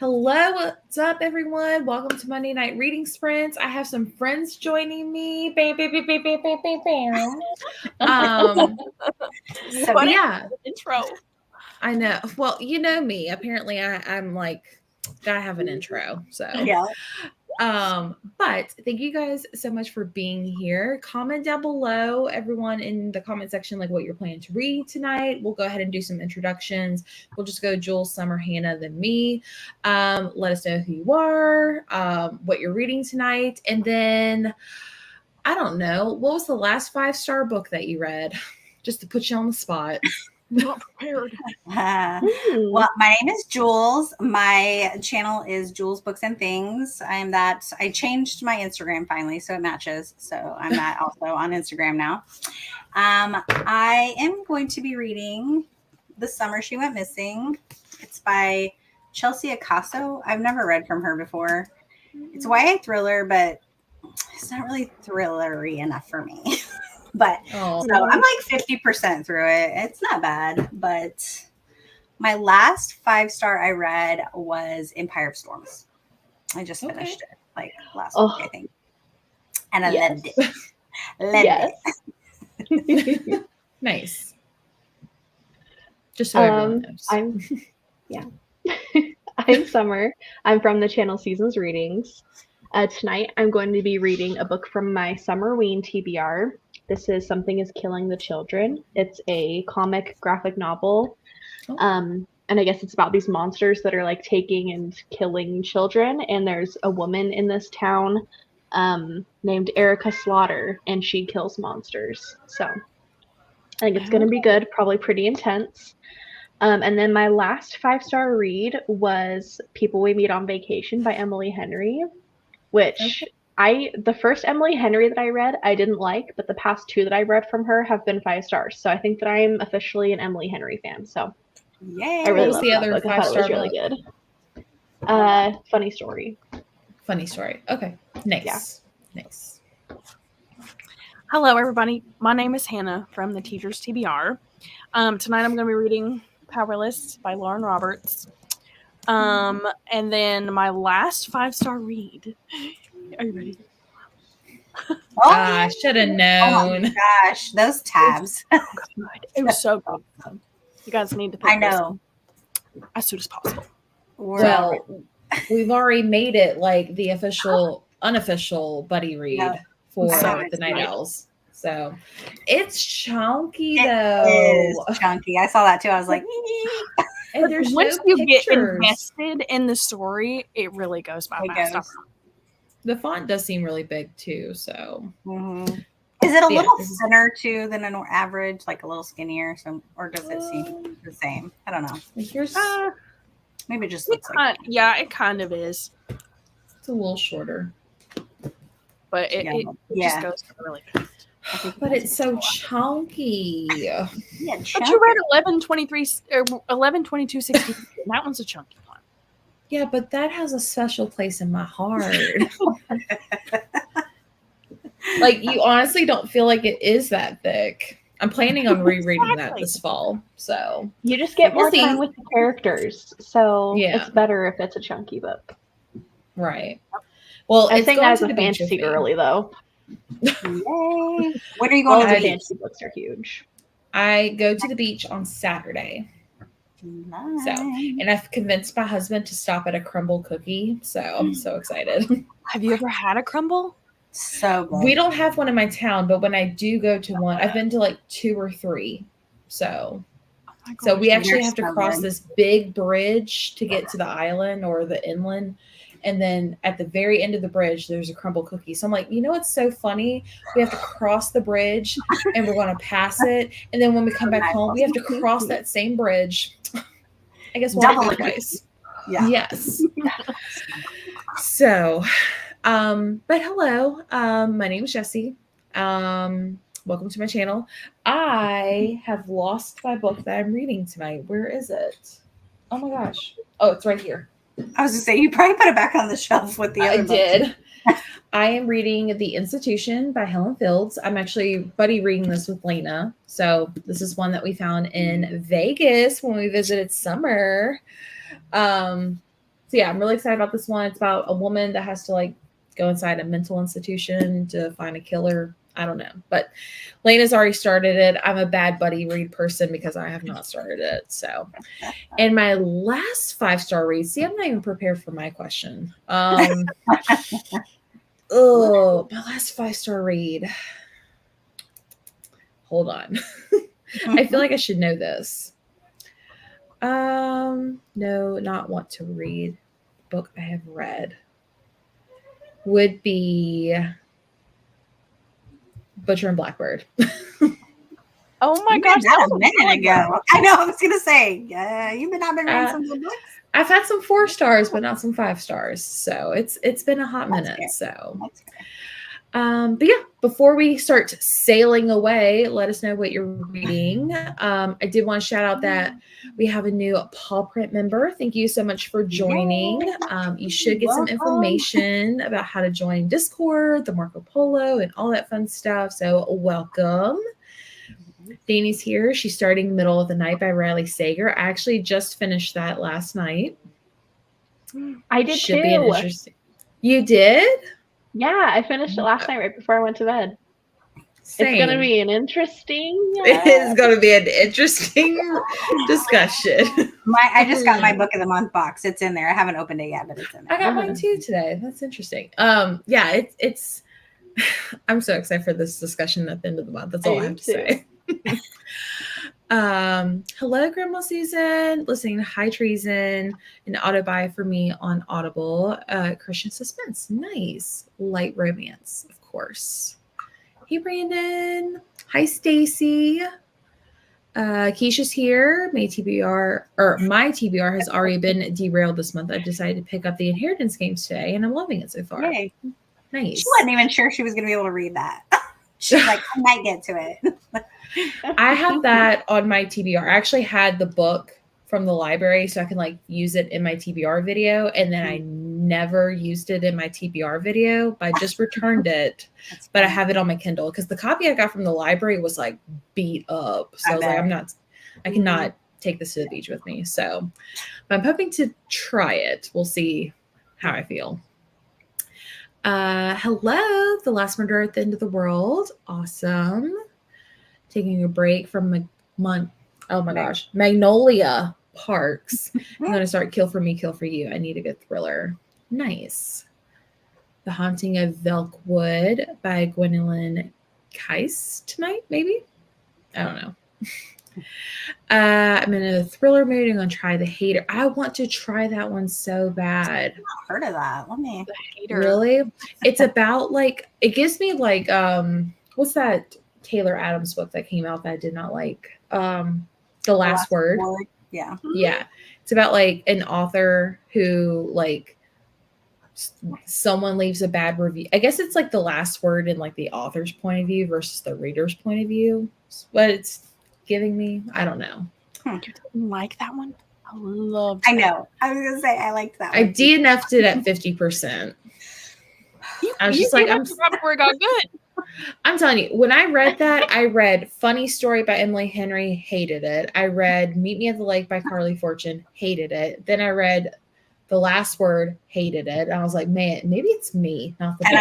Hello, what's up, everyone? Welcome to Monday Night Reading Sprints. I have some friends joining me. Bam, bam, bam, bam, bam, bam, bam, bam. Yeah, intro. I know. Well, you know me. Apparently, I'm like gotta have an intro. So Yeah. But thank you guys so much for being here. Comment down below, everyone, in the comment section, like what you're planning to read tonight. We'll go ahead and do some introductions. We'll just go Jules, Summer, Hannah, then me. Let us know who you are, what you're reading tonight, and then I don't know, what was the last 5-star book that you read? Just to put you on the spot. Not prepared. Well, my name is Jules. My channel is Jules Books and Things. I changed my Instagram finally, so it matches. So I'm that also on Instagram now. I am going to be reading The Summer She Went Missing. It's by Chelsea Acaso. I've never read from her before. It's a YA thriller, but it's not really thrillery enough for me. But so I'm like 50% through it. It's not bad, but my last 5-star I read was Empire of Storms. I just finished it like last week, I think. And I loved it. Loved it. Nice. Just so everyone knows. I'm Summer. I'm from the channel Seasons Readings. Tonight I'm going to be reading a book from my Summerween TBR. This is Something is Killing the Children. It's a comic graphic novel. And I guess it's about these monsters that are like taking and killing children. And there's a woman in this town named Erica Slaughter, and she kills monsters. So I think it's going to be good, probably pretty intense. And then my last 5-star read was People We Meet on Vacation by Emily Henry, which the first Emily Henry that I read, I didn't like, but the past 2 that I read from her have been 5 stars. So I think that I'm officially an Emily Henry fan. So yay! I really love the other book. I thought it was really good. Funny story. Funny story. Okay. Nice. Yeah. Nice. Hello, everybody. My name is Hannah from the Teachers TBR. Tonight I'm going to be reading Powerless by Lauren Roberts. And then my last 5-star read. Are you ready? I should have known. Oh my gosh, those tabs. It was so good. You guys need to pick this as soon as possible. Well, we've already made it like the unofficial buddy read for the Night Owls. So it's chunky though. It is chunky. I saw that too. I was like, and there's once you get invested in the story, it really goes by fast. The font does seem really big too. So is it a little thinner too than an average, like a little skinnier? Or does it seem the same? I don't know. Here's maybe it just looks like it kind of is. It's a little shorter, but it just goes really fast. But it's so chunky. Yeah, but you read 1123 or 112260. That one's a chunky one. Yeah, but that has a special place in my heart. Like, you honestly don't feel like it is that thick. I'm planning on rereading that this fall. So you just get more time with the characters. So it's better if it's a chunky book. Right. Well, I think that's a fantasy girly though. Yay. When are you going to the fantasy books are huge. I go to the beach on Saturday. Nice. So, and I've convinced my husband to stop at a crumble cookie. So I'm so excited. Have you ever had a crumble? So good. We don't have one in my town, but when I do go to one, I've been to like 2 or 3. So, so we actually have to cross this big bridge to get to the island or the inland. And then at the very end of the bridge, there's a crumble cookie. So I'm like, you know what's so funny? We have to cross the bridge and we're going to pass it. And then when we come back home, we have to cross that same bridge. I guess we'll have to go twice. Yeah. Yes. So, but hello. My name is Jessie. Welcome to my channel. I have lost my book that I'm reading tonight. Where is it? Oh my gosh. Oh, it's right here. I was going to say, you probably put it back on the shelf with the other books. I did. I am reading The Institution by Helen Fields. I'm actually buddy reading this with Lena. So this is one that we found in Vegas when we visited Summer. yeah, I'm really excited about this one. It's about a woman that has to like go inside a mental institution to find a killer. I don't know, but Lena's already started it. I'm a bad buddy read person because I have not started it. So, and my last 5-star read. See, I'm not even prepared for my question. My last 5-star read. Hold on. I feel like I should know this. No, not want to read. Book I have read would be Butcher and Blackbird. Oh my You gosh, read that a minute ago. I know. I was gonna say, you've not been reading some good books. I've had some 4 stars, but not some 5 stars. So it's been a hot minute. Fair. So, That's fair. but yeah, before we start sailing away, let us know what you're reading. I did want to shout out that we have a new paw print member. Thank you so much for joining. You should get some information about how to join Discord, the Marco Polo, and all that fun stuff. So welcome. Danny's here. She's starting Middle of the Night by Riley Sager. I actually just finished that last night. I did Should too. be an interesting. You did? Yeah, I finished it last night right before I went to bed. Same. It's going to be an interesting. It is going to be an interesting discussion. I just got my book of the month box. It's in there. I haven't opened it yet, but it's in there. I got mine too today. That's interesting. Yeah, it's. I'm so excited for this discussion at the end of the month. That's all I have to say. Hello, Grandma Susan. Listening to High Treason, an auto buy for me on Audible. Christian suspense, nice. Light romance, of course. Hey, Brandon. Hi, Stacy. Keisha's here. My TBR has already been derailed this month. I've decided to pick up the Inheritance games today, and I'm loving it so far. Yay. Nice. She wasn't even sure she was going to be able to read that. She's like, I might get to it. I have that on my TBR. I actually had the book from the library so I can like use it in my TBR video, and then I never used it in my TBR video, but I just returned it. But I have it on my Kindle because the copy I got from the library was like beat up. So I was like, I cannot take this to the beach with me. So I'm hoping to try it. We'll see how I feel. Hello, The Last Murder at the End of the World. Awesome. Taking a break from Magnolia Parks. I'm going to start Kill for Me, Kill for You. I need a good thriller. Nice. The Haunting of Velkwood by Gwendolyn Kais tonight, maybe? I don't know. I'm in a thriller mood. I'm going to try The Hater. I want to try that one so bad. I've not heard of that. Let me. The Hater. Really? It's about like, it gives me like, what's that Taylor Adams book that came out that I did not like? The Last Word. Yeah. Yeah. It's about like an author who like someone leaves a bad review. I guess it's like the last word in like the author's point of view versus the reader's point of view. What it's giving me, I don't know. You didn't like that one? I loved I know. I was going to say I liked that I one. DNF'd it at 50%. I was just like, before it got good. I'm telling you, when I read that, I read Funny Story by Emily Henry, hated it. I read Meet Me at the Lake by Carly Fortune, hated it. Then I read The Last Word, hated it. And I was like, man, maybe it's me, not the book.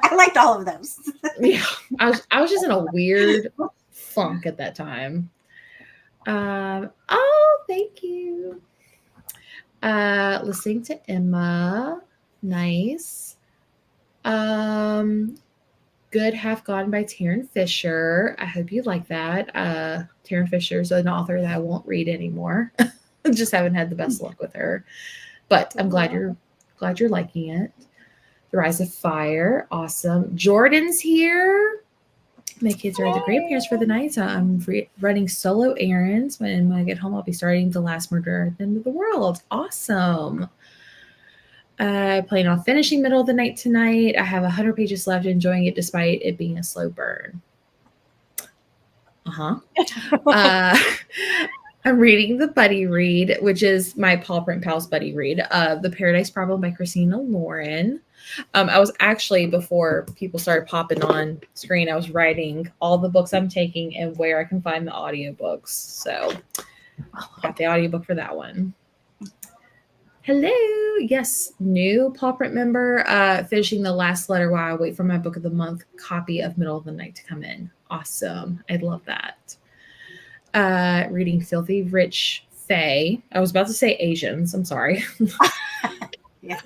I liked all of those. Yeah, I was just in a weird funk at that time. Oh, thank you. Listening to Emma. Nice. Good Half Gone by Taryn Fisher. I hope you like that. Taryn Fisher is an author that I won't read anymore. Just haven't had the best luck with her. But I'm glad you're liking it. The Rise of Fire. Awesome. Jordan's here. My kids are at the grandparents for the night, so I'm running solo errands. When I get home, I'll be starting The Last Murder at the End of the World. Awesome. Planning on finishing Middle of the Night tonight. I have 100 pages left, enjoying it despite it being a slow burn. I'm reading the buddy read, which is my Paw Print Pals buddy read, The Paradise Problem by Christina Lauren. I was actually, before people started popping on screen, I was writing all the books I'm taking and where I can find the audiobooks. So I got the audiobook for that one. Hello. Yes, new paw print member. Finishing the last letter while I wait for my book of the month copy of Middle of the Night to come in. Awesome. I love that. Reading Filthy Rich Fae. I was about to say Asians. I'm sorry. Yeah.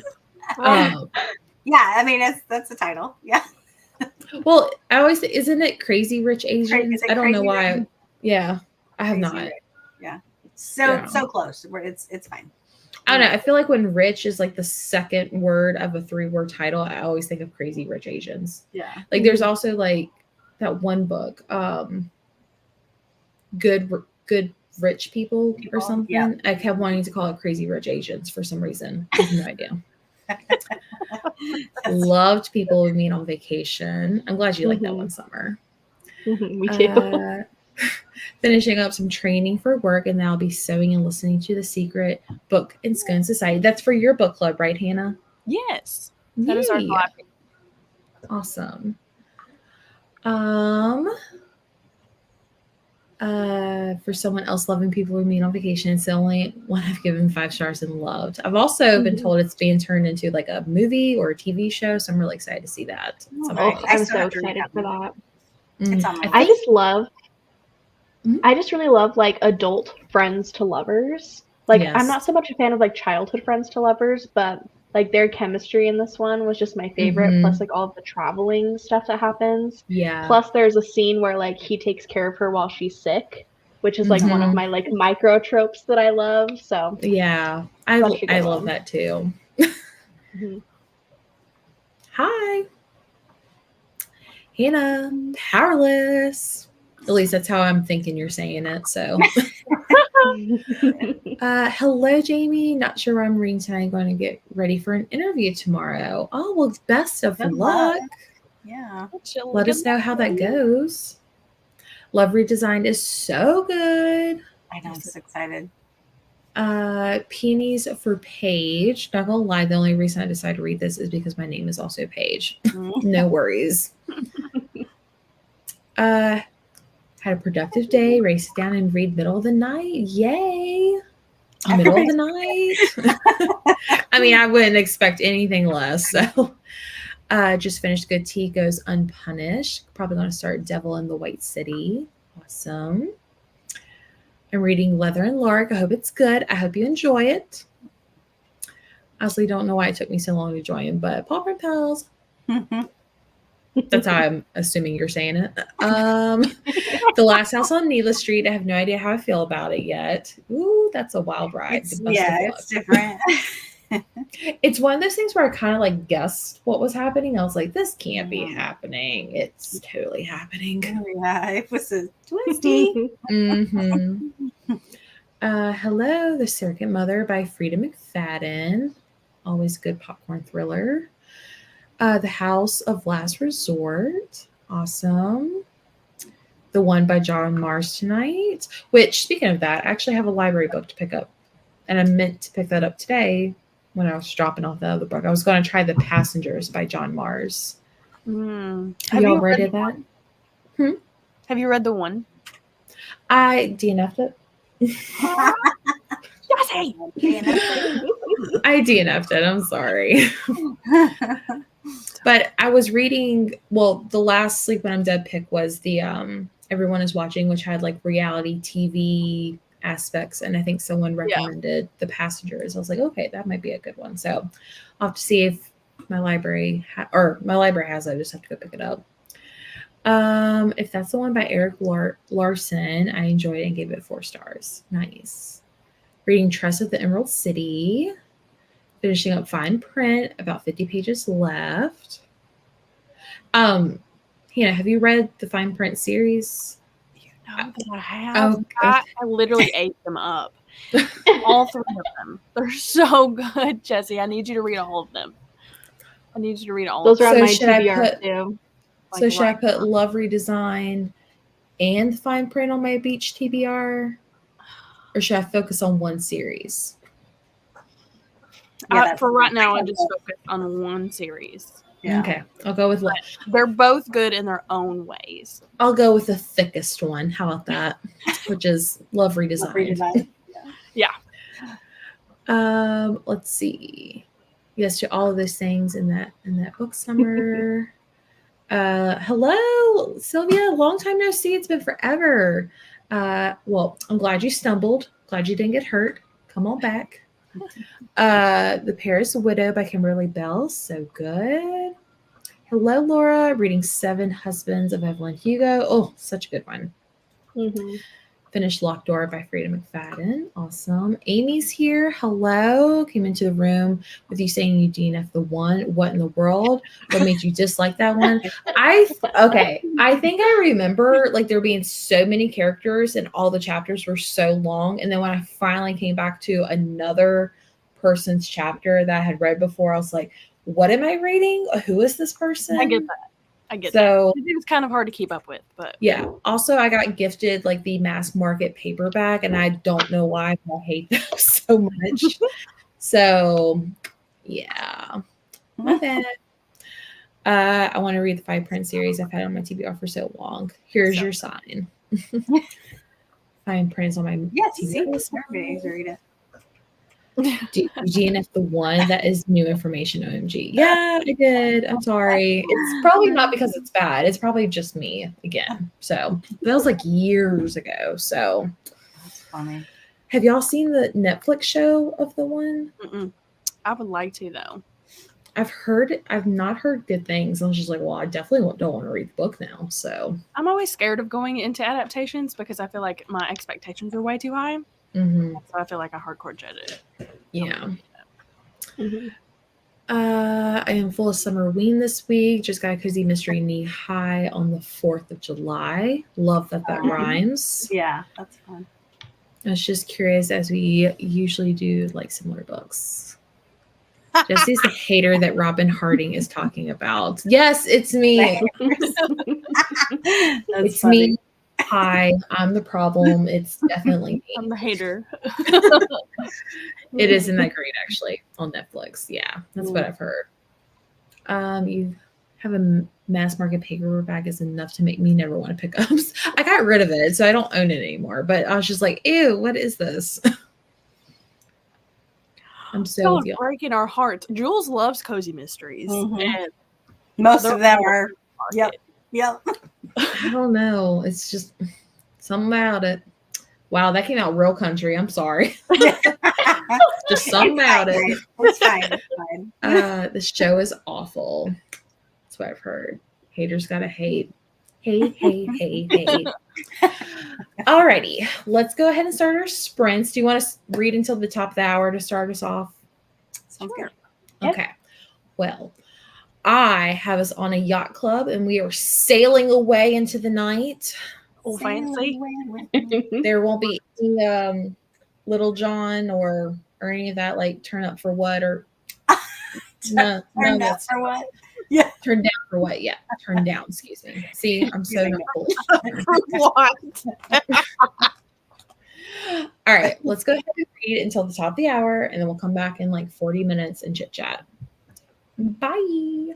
Yeah, I mean, that's the title. Yeah. Well, I always isn't it Crazy Rich Asians? I don't know why. Yeah, I have not. Rich. Yeah. So close. It's fine. I don't know. I feel like when rich is like the second word of a 3-word title, I always think of Crazy Rich Asians. Yeah. Like there's also like that one book, Good Rich People or something. Yeah. I kept wanting to call it Crazy Rich Asians for some reason. I have no idea. Loved People with Me on Vacation. I'm glad you like that one, Summer. Me too. Finishing up some training for work, and then I'll be sewing and listening to The Secret Book and Scone Society. That's for your book club, right, Hannah? Yes. That is our collaboration. Awesome. For someone else, Loving People with Me on Vacation, it's the only one I've given 5 stars and loved. I've also been told it's being turned into like a movie or a TV show, so I'm really excited to see that. I'm so excited for that. It's on my I just really love like adult friends to lovers. Like I'm not so much a fan of like childhood friends to lovers, but like their chemistry in this one was just my favorite. Plus like all of the traveling stuff that happens. Yeah. Plus there's a scene where like he takes care of her while she's sick, which is like one of my like micro tropes that I love. So yeah, I love that too. Hi, Hannah. Powerless. At least that's how I'm thinking you're saying it. So, hello, Jamie. Not sure where I'm reading tonight. I'm going to get ready for an interview tomorrow. Oh, well, best of luck. Yeah. Let us know how that goes. Love Redesigned is so good. I know. I'm so excited. Peonies for Paige. Not gonna lie, the only reason I decided to read this is because my name is also Paige. No worries. Had a productive day. Race down and read Middle of the Night. Yay! Middle of the Night. I mean, I wouldn't expect anything less. So, just finished Good Tea Goes Unpunished. Probably going to start Devil in the White City. Awesome. I'm reading Leather and Lark. I hope it's good. I hope you enjoy it. Honestly, don't know why it took me so long to join, but Paw Print Pals. That's how I'm assuming you're saying it. The Last House on Neela Street. I have no idea how I feel about it yet. Ooh, that's a wild ride. It's different. It's one of those things where I kind of like guessed what was happening. I was like, this can't be happening. It's totally happening. Yeah, it was a twisty. Hello, The Surrogate Mother by Frida McFadden. Always good popcorn thriller. The House of Last Resort. Awesome. The One by John Mars Tonight. Which, speaking of that, I actually have a library book to pick up. And I meant to pick that up today when I was dropping off the other book. I was going to try The Passengers by John Mars. Have you read that? Have you read the one? I DNF'd it. Jesse! I DNF'd it. I'm sorry. But I was reading, well, the last Sleep When I'm Dead pick was the Everyone Is Watching, which had like reality TV aspects. And I think someone recommended The Passengers. I was like, okay, that might be a good one. So I'll have to see if my library has it. I just have to go pick it up. If that's the one by Eric Larson, I enjoyed it and gave it 4 stars. Nice. Reading Trust of the Emerald City. Finishing up Fine Print, about 50 pages left. Hannah, have you read the Fine Print series? You know that I have. I literally ate them up. All 3 of them. They're so good, Jesse. I need you to read all of them. Those are on my TBR too. So should I put Love Redesigned and Fine Print on my beach TBR? Or should I focus on one series? For right now, I just focus on one series. Yeah. Okay, I'll go with they're both good in their own ways. I'll go with the thickest one. How about that? Which is Love Redesigned. Yeah. Let's see. Yes, to all of those things in that book summer. Hello, Sylvia. Long time no see. It's been forever. Well, I'm glad you stumbled. Glad you didn't get hurt. Come on back. The Paris Widow by Kimberly Bell. So good. Hello, Laura. Reading Seven Husbands of Evelyn Hugo. Oh, such a good one. Mm-hmm. Finished Locked Door by Frida McFadden. Awesome. Amy's here. Hello. Came into the room with you saying you DNF the one. What in the world? What made you dislike that one? I think I remember like there being so many characters and all the chapters were so long. And then when I finally came back to another person's chapter that I had read before, I was like, what am I reading? Who is this person? I get that. It was kind of hard to keep up with, but yeah. Also, I got gifted like the mass market paperback, and I don't know why, but I hate them so much. So, yeah, my bad. I want to read the Five Prince series. I've had it on my TBR for so long. Here's your sign. Fine Prince on my TBR. Read it. DNF the one that is new information. OMG. Yeah, I did. I'm sorry. It's probably not because it's bad. It's probably just me again. So that was like years ago. So that's funny. Have y'all seen the Netflix show of the one? Mm-mm. I would like to though. I've not heard good things. I was just like, well, I definitely don't want to read the book now. So I'm always scared of going into adaptations because I feel like my expectations are way too high. Mm-hmm. So I feel like I hardcore judge it. Yeah. Mm-hmm. I am full of summer ween this week. Just got a cozy mystery knee high on the 4th of July. Love that rhymes. Yeah, that's fun. I was just curious, as we usually do, like similar books. Jesse's the hater that Robin Harding is talking about. Yes, it's me. It's funny. Me. Hi, I'm the problem. It's definitely me. I'm the hater. It isn't that great, actually, on Netflix. Yeah, that's what I've heard. You have a mass market paperback is enough to make me never want to pick up. I got rid of it, so I don't own it anymore. But I was just like, ew, what is this? I'm so breaking our hearts. Jules loves cozy mysteries. And most of them are. Yep. I don't know. It's just something about it. Wow, that came out real country. I'm sorry. Just something about it. It's fine. The show is awful. That's what I've heard. Haters gotta hate. Hate. Alrighty, let's go ahead and start our sprints. Do you want to read until the top of the hour to start us off? Sounds good. Okay. Well, I have us on a yacht club, and we are sailing away into the night. Oh, fancy. There won't be any Little John or any of that, like turn up for what or no, that's for what? Yeah. Turn down for what? Yeah. Turn down, excuse me. See, I'm so cool. What? All right, let's go ahead and read until the top of the hour, and then we'll come back in like 40 minutes and chit chat. Bye.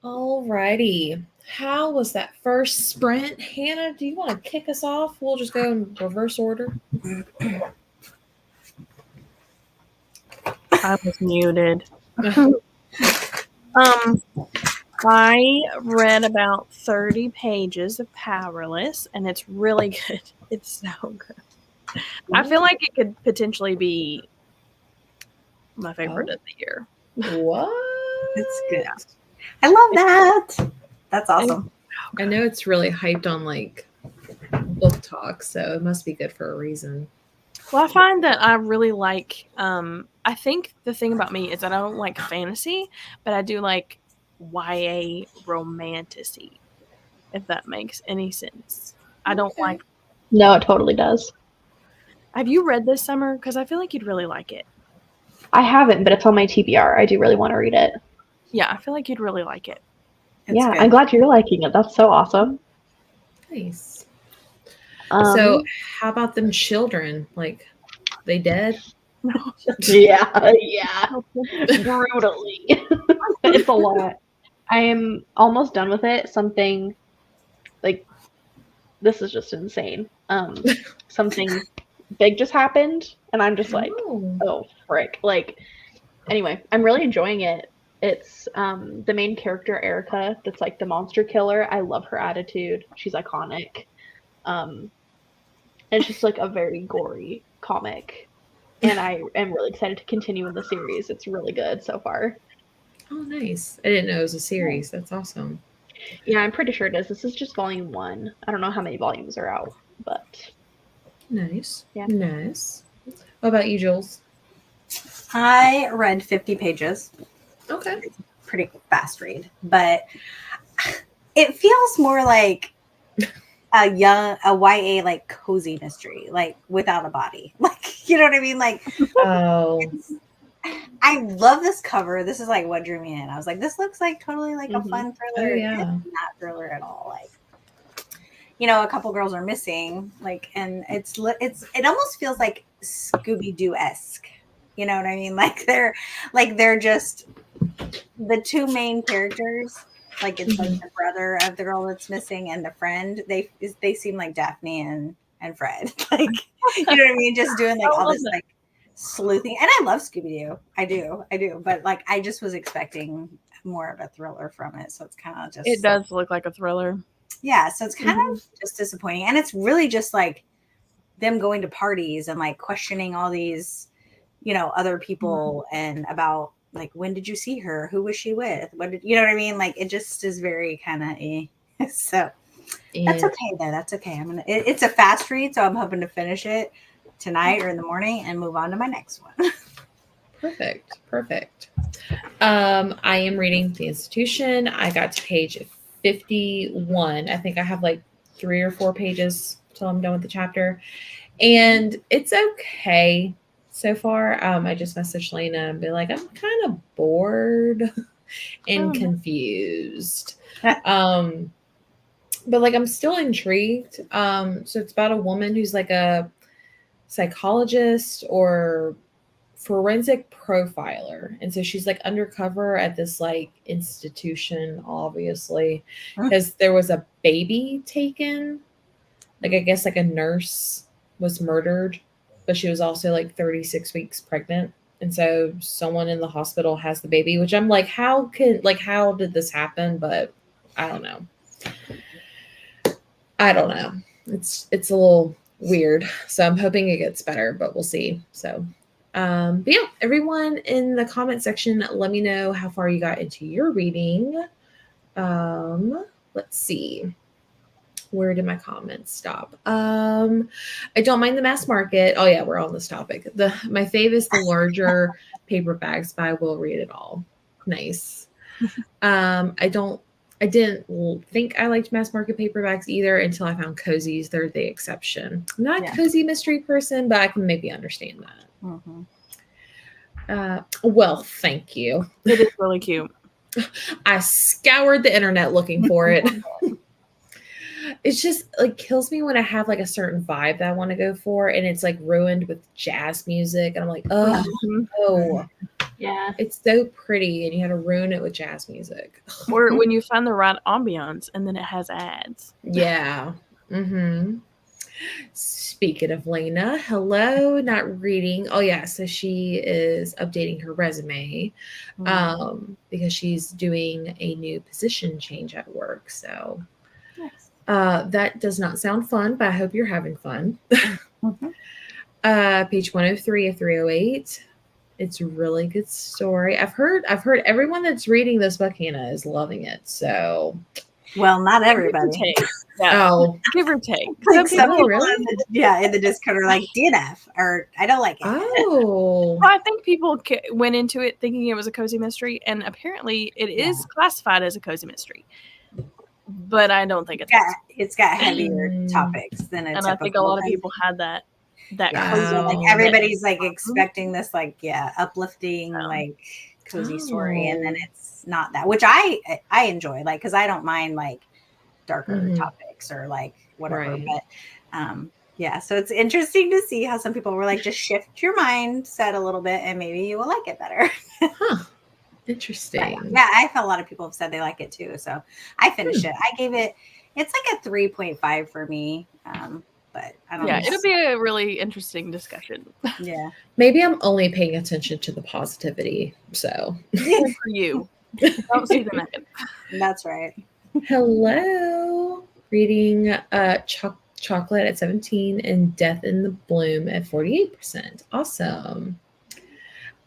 Alrighty. How was that first sprint? Hannah, do you want to kick us off? We'll just go in reverse order. I was muted. I read about 30 pages of Powerless, and it's really good. It's so good. I feel like it could potentially be my favorite of the year. What? It's good. I love that. That's awesome. I know it's really hyped on like book talk, so it must be good for a reason. Well, I find that I really like, I think the thing about me is that I don't like fantasy, but I do like YA romantasy, if that makes any sense. I don't like. No, it totally does. Have you read this, Summer? Because I feel like you'd really like it. I haven't, but it's on my TBR. I do really want to read it. Yeah, I feel like you'd really like it. It's good. I'm glad you're liking it. That's so awesome. Nice. So, how about them children? Like, they dead? No. Yeah, brutally. It's a lot. I am almost done with it. Something like this is just insane. Something big just happened, and I'm just like, oh frick. Like, anyway, I'm really enjoying it. It's the main character, Erica, that's like the monster killer. I love her attitude. She's iconic. And it's just like a very gory comic. And I am really excited to continue in the series. It's really good so far. Oh, nice. I didn't know it was a series. That's awesome. Yeah, I'm pretty sure it is. This is just volume 1. I don't know how many volumes are out, but... Nice. Yeah. Nice. What about you, Jules? I read 50 pages. Okay. Pretty fast read, but it feels more like a YA like cozy mystery, like without a body. Like, you know what I mean? Like, I love this cover. This is like what drew me in. I was like, this looks like totally like a fun thriller. Oh, yeah. It's not thriller at all. Like, you know, a couple girls are missing, like, and it almost feels like Scooby-Doo-esque. You know what I mean? Like they're just the two main characters. Like it's like the brother of the girl that's missing and the friend. They seem like Daphne and Fred. Like, you know what I mean? Just doing like all this like sleuthing. And I love Scooby-Doo. I do. But like I just was expecting more of a thriller from it. So it's kind of just it does look like a thriller. Yeah, so it's kind of just disappointing. And it's really just like them going to parties and like questioning all these, you know, other people and about like, when did you see her? Who was she with? What did you know what I mean? Like it just is very kind of So that's okay though. That's okay. It's a fast read, so I'm hoping to finish it tonight or in the morning and move on to my next one. Perfect. I am reading The Institution. I got to page 51. I think I have like 3 or 4 pages till I'm done with the chapter. And it's okay so far. I just messaged Lena and be like, I'm kind of bored and confused. But like I'm still intrigued. So it's about a woman who's like a psychologist or forensic profiler, and so she's like undercover at this like institution, obviously, because there was a baby taken. Like I guess like a nurse was murdered, but she was also like 36 weeks pregnant, and so someone in the hospital has the baby, which I'm like, how did this happen? But I don't know. It's a little weird, so I'm hoping it gets better, but we'll see. So but yeah, everyone in the comment section, let me know how far you got into your reading. Let's see. Where did my comments stop? I don't mind the mass market. Oh yeah, we're on this topic. My fave is the larger paperbacks, but I will read it all. Nice. I didn't think I liked mass market paperbacks either until I found cozies. They're the exception. I'm not a cozy mystery person, but I can maybe understand that. Well, thank you. It is really cute. I scoured the internet looking for it. It's just like kills me when I have like a certain vibe that I want to go for and it's like ruined with jazz music and I'm like, oh, Yeah. It's so pretty, and you had to ruin it with jazz music. Or when you find the right ambiance and then it has ads. Yeah. Mm-hmm. Speaking of Lena, hello, not reading. Oh yeah, so she is updating her resume because she's doing a new position change at work. So Nice. that does not sound fun, but I hope you're having fun. Page 103 of 308. It's a really good story. I've heard everyone that's reading this book, Hannah, is loving it. So, well, not everybody. Yeah. Oh, Give or take. Like some people really? in the Discord are like DNF or I don't like it. Oh, Well, I think people went into it thinking it was a cozy mystery, and apparently it is classified as a cozy mystery. But I don't think it's got heavier topics than a and typical. I think a lot of people had that cozy. Like everybody's like expecting this like uplifting like cozy story, and then it's not that, which I enjoy, like, because I don't mind like darker topics or like whatever, Right. but yeah, so it's interesting to see how some people were like, just shift your mindset a little bit and maybe you will like it better. Interesting. Yeah, I felt a lot of people have said they like it too, so I finished it. I gave it, it's like a 3.5 for me, but I don't know. It'll be a really interesting discussion. Yeah, maybe I'm only paying attention to the positivity. So good for you. Don't see the negative. That's right. Hello, reading Chocolate at 17 and Death in the Bloom at 48%. Awesome.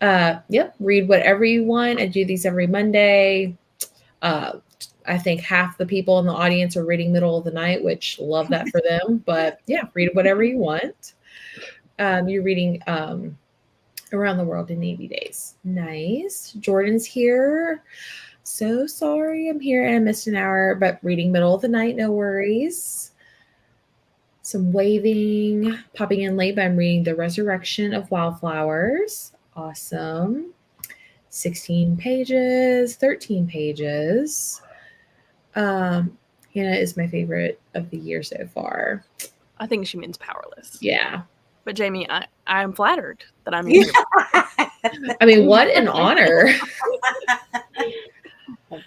Yep, read whatever you want. I do these every Monday. I think half the people in the audience are reading middle of the night, which love that for them. But yeah, read whatever you want. You're reading Around the World in 80 Days. Nice. Jordan's here. So sorry I'm here and I missed an hour, but reading middle of the night, no worries. Some waving, popping in late, but I'm reading The Resurrection of Wildflowers. Awesome. 16 pages, 13 pages. Hannah is my favorite of the year so far. I think she means Powerless. Yeah. But Jamie, I'm flattered that I'm your I mean, what an honor.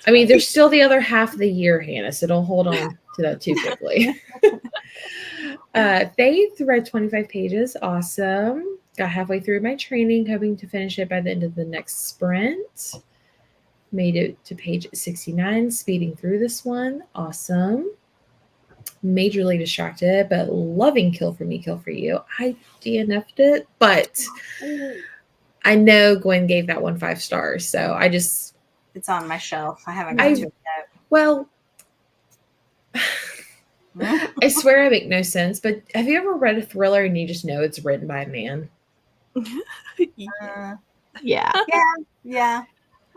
I mean, there's still the other half of the year, Hannah, so don't hold on to that too quickly. Faith read 25 pages. Awesome. Got halfway through my training, hoping to finish it by the end of the next sprint. Made it to page 69, speeding through this one. Awesome. Majorly distracted, but loving Kill for Me, Kill for You. I DNF'd it, but I know Gwen gave that one 5 stars, so I just... It's on my shelf. I haven't got to it yet. Well, I swear I make no sense, but have you ever read a thriller and you just know it's written by a man? Yeah.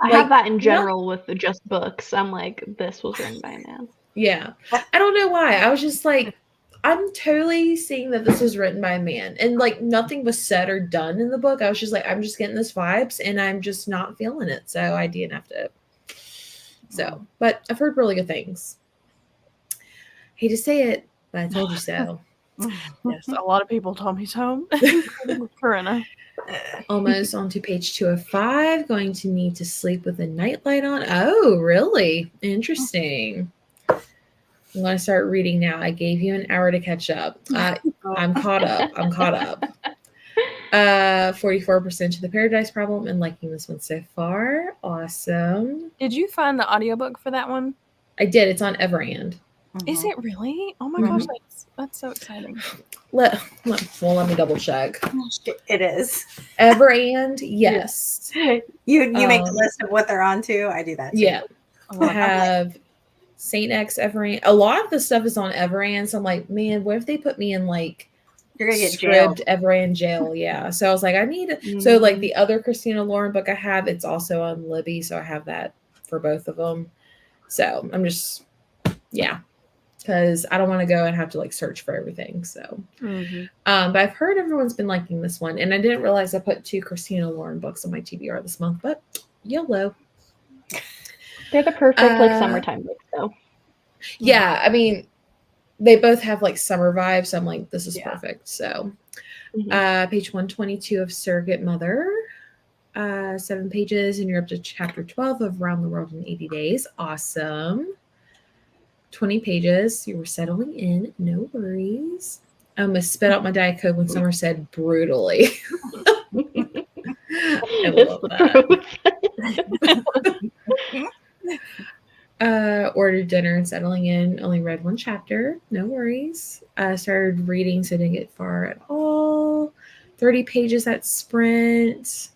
I have that in general with just books. I'm like, this was written by a man. Yeah. I don't know why. I was just like, I'm totally seeing that this was written by a man. And like nothing was said or done in the book. I was just like, I'm just getting this vibes and I'm just not feeling it. So I DNF'd it. So, but I've heard really good things. Hate to say it, but I told you so. Yes, a lot of people told me so. Corinna. Almost onto page 205. Going to need to sleep with a nightlight on. Oh, really? Interesting. I'm going to start reading now. I gave you an hour to catch up. I'm caught up. 44% to the Paradise Problem and liking this one so far. Awesome. Did you find the audiobook for that one? I did. It's on Everand. Is it really? Oh my gosh, that's so exciting. Let me double check. It is. Everand, yes. You make a list of what they're on to. I do that too. Yeah. I have Saint X Everand. A lot of the stuff is on Everand. So I'm like, man, what if they put me in like you're gonna get jailed. Everand jail? Yeah. So I was like, I need so like the other Christina Lauren book I have, it's also on Libby. So I have that for both of them. So I'm just because I don't want to go and have to like search for everything. So but I've heard everyone's been liking this one, and I didn't realize I put 2 Christina Lauren books on my TBR this month, but YOLO. They're the perfect like summertime books though. Yeah, I mean they both have like summer vibes, so I'm like, this is perfect. So page 122 of Surrogate Mother. 7 pages, and you're up to chapter 12 of Around the World in 80 Days. Awesome. 20 pages. You were settling in. No worries. I almost spit out my Diet Coke when Summer said brutally. I love that. Ordered dinner and settling in. Only read 1 chapter. No worries. Started reading, so didn't get far at all. 30 pages at sprint.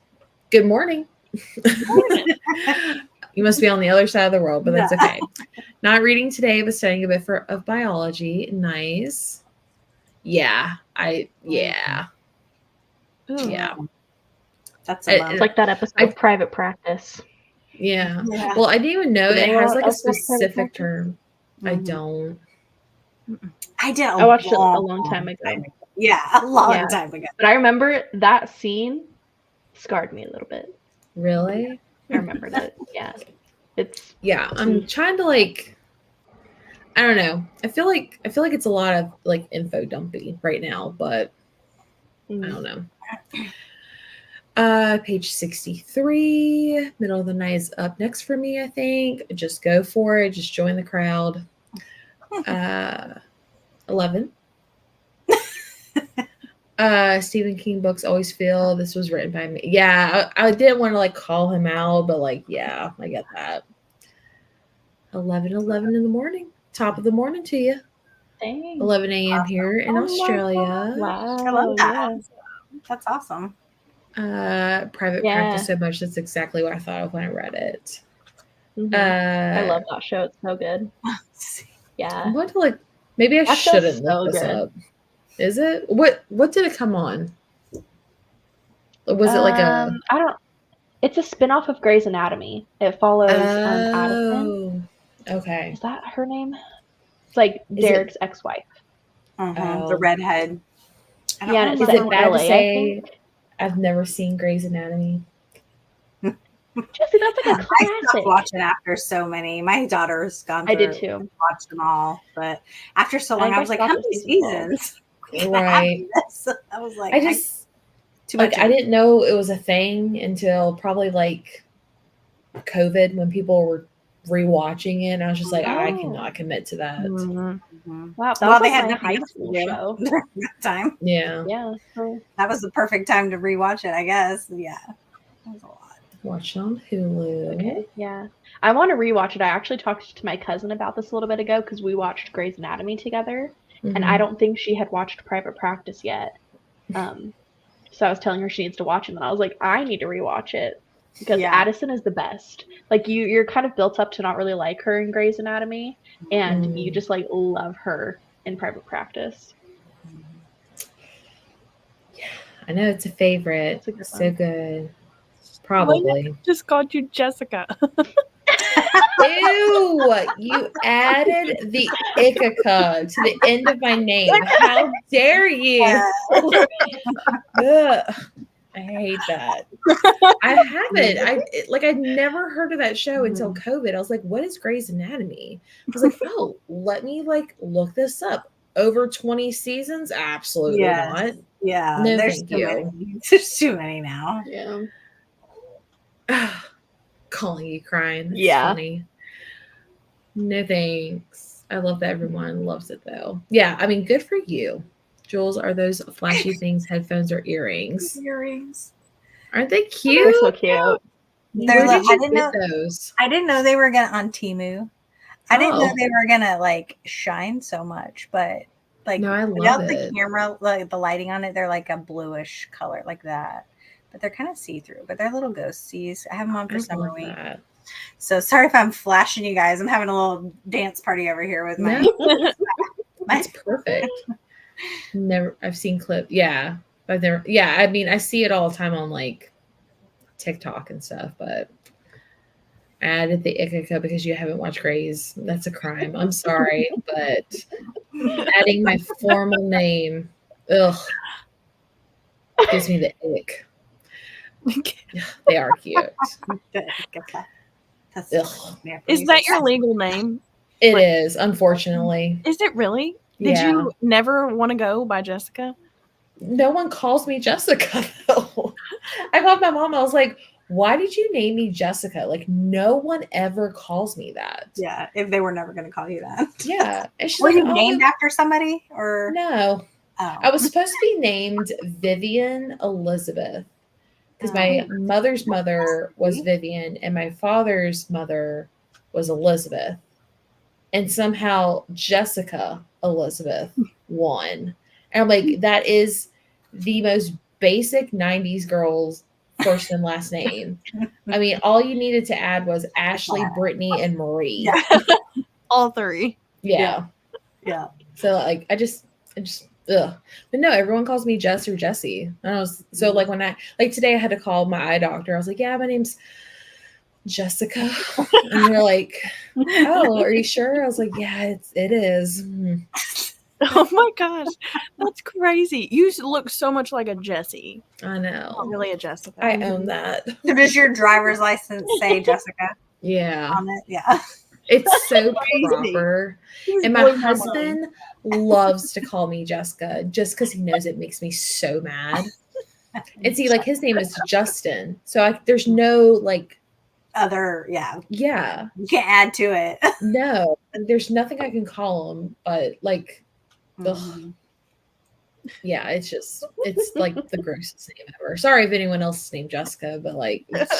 Good morning. You must be on the other side of the world, but that's okay. Not reading today, but studying a bit of biology. Nice. Yeah. Yeah. That's it's like that episode of Private Practice. Yeah. Well, I didn't even know it has like a specific term. I don't. I watched it a long time ago. Yeah, a long time ago. But I remember that scene scarred me a little bit. Really? I remembered it. Yeah. I'm trying to like, I don't know. I feel like it's a lot of like info dumpy right now, but I don't know. Page 63, middle of the night is up next for me, I think. Just go for it. Just join the crowd. 11. Stephen King books always feel this was written by me. Yeah, I didn't want to like call him out, but like, yeah, I get that. 11 in the morning. Top of the morning to you. Dang. 11 a.m. here in Australia. Wow. I love that. That's awesome. Private Practice so much. That's exactly what I thought of when I read it. I love that show. It's so good. Yeah. I'm going to like, maybe I shouldn't look this up. Is it? What did it come on? Was it like a... It's a spinoff of Grey's Anatomy. It follows Addison. Okay. Is that her name? It's like Derek's ex-wife. The redhead. Yeah, is it bad to say I've never seen Grey's Anatomy? Jesse, that's like a classic. I stopped watching after so many. My daughter's gone through. I did too. Watched them all, but after so long, I was like, how many seasons? Right. I was like, I didn't know it was a thing until probably like COVID when people were rewatching it. And I was just like, I cannot commit to that. Wow. That was they had my nothing high school show during that time. Yeah. Yeah. So. That was the perfect time to rewatch it, I guess. Yeah. That was a lot. Watch it on Hulu. Okay. Yeah. I want to rewatch it. I actually talked to my cousin about this a little bit ago because we watched Grey's Anatomy together. And I don't think she had watched Private Practice yet. So I was telling her she needs to watch it. And I was like, I need to rewatch it. Because Addison is the best. Like, you're kind of built up to not really like her in Grey's Anatomy. And you just, like, love her in Private Practice. Yeah. I know it's a favorite. It's so good. Probably. Just called you Jessica. Ew! You added the Ithaca to the end of my name. How dare you? Ugh. I hate that. I haven't. I'd never heard of that show until COVID. I was like, what is Grey's Anatomy? I was like, oh, let me like look this up. Over 20 seasons? Absolutely not. Yeah. No, there's thank you. There's too many now. Yeah. Calling you crying. That's funny. No thanks. I love that everyone loves it though. Yeah, I mean, good for you. Jules, are those flashy things headphones or earrings? Earrings. Aren't they cute? They're so cute. They're like, I didn't know they were gonna on Temu. I didn't know they were gonna like shine so much, but like no, I love without it. The camera, like the lighting on it, they're like a bluish color like that. But they're kind of see-through, but they're little ghosties. I have them on for summer week. So sorry if I'm flashing you guys. I'm having a little dance party over here with my. That's perfect. I've seen clips. Yeah, I've never. Yeah, I mean, I see it all the time on like TikTok and stuff, but I added the Ithaca because you haven't watched Grey's. That's a crime. I'm sorry, but adding my formal name, gives me the ick. They are cute. Is that your legal name? It is, unfortunately. Is it really? Did you never want to go by Jessica? No one calls me Jessica, though. I called my mom. I was like, why did you name me Jessica? Like, no one ever calls me that. Yeah, if they were never going to call you that. Yeah. And she's Were like, you named after somebody or no? Oh. I was supposed to be named Vivian Elizabeth because my mother's mother was Vivian and my father's mother was Elizabeth. And somehow Jessica Elizabeth won. And I'm like, that is the most basic 90s girl's first and last name. I mean, all you needed to add was Ashley, Brittany, and Marie. Yeah. All three. Yeah. So like I just ugh. But no, everyone calls me Jess or Jessie. And I was so like when I like today I had to call my eye doctor. I was like, yeah, my name's Jessica. And they're like, oh, are you sure? I was like, yeah, it is. Oh my gosh. That's crazy. You look so much like a Jessie. I know. Not really a Jessica. I own that. So does your driver's license say Jessica Yeah. on it? Yeah. It's so crazy. proper. And my husband loves to call me Jessica just because he knows it makes me so mad. And see, like his name is Justin. So there's no like other, yeah. You can't add to it. No. There's nothing I can call him, but like yeah, it's like the grossest name ever. Sorry if anyone else is named Jessica, but like it's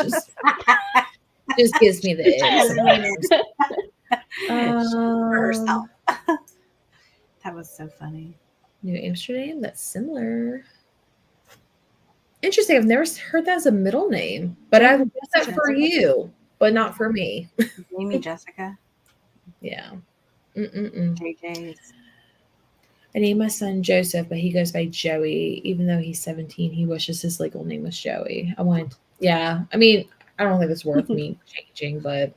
just gives me the herself. That was so funny. New Amsterdam, that's similar. Interesting. I've never heard that as a middle name, but I guess that for you, but not for me. Amy Jessica. Yeah. JJ's. I named my son Joseph, but he goes by Joey. Even though he's 17, he wishes his legal name was Joey. I mean, I don't think it's worth me changing, but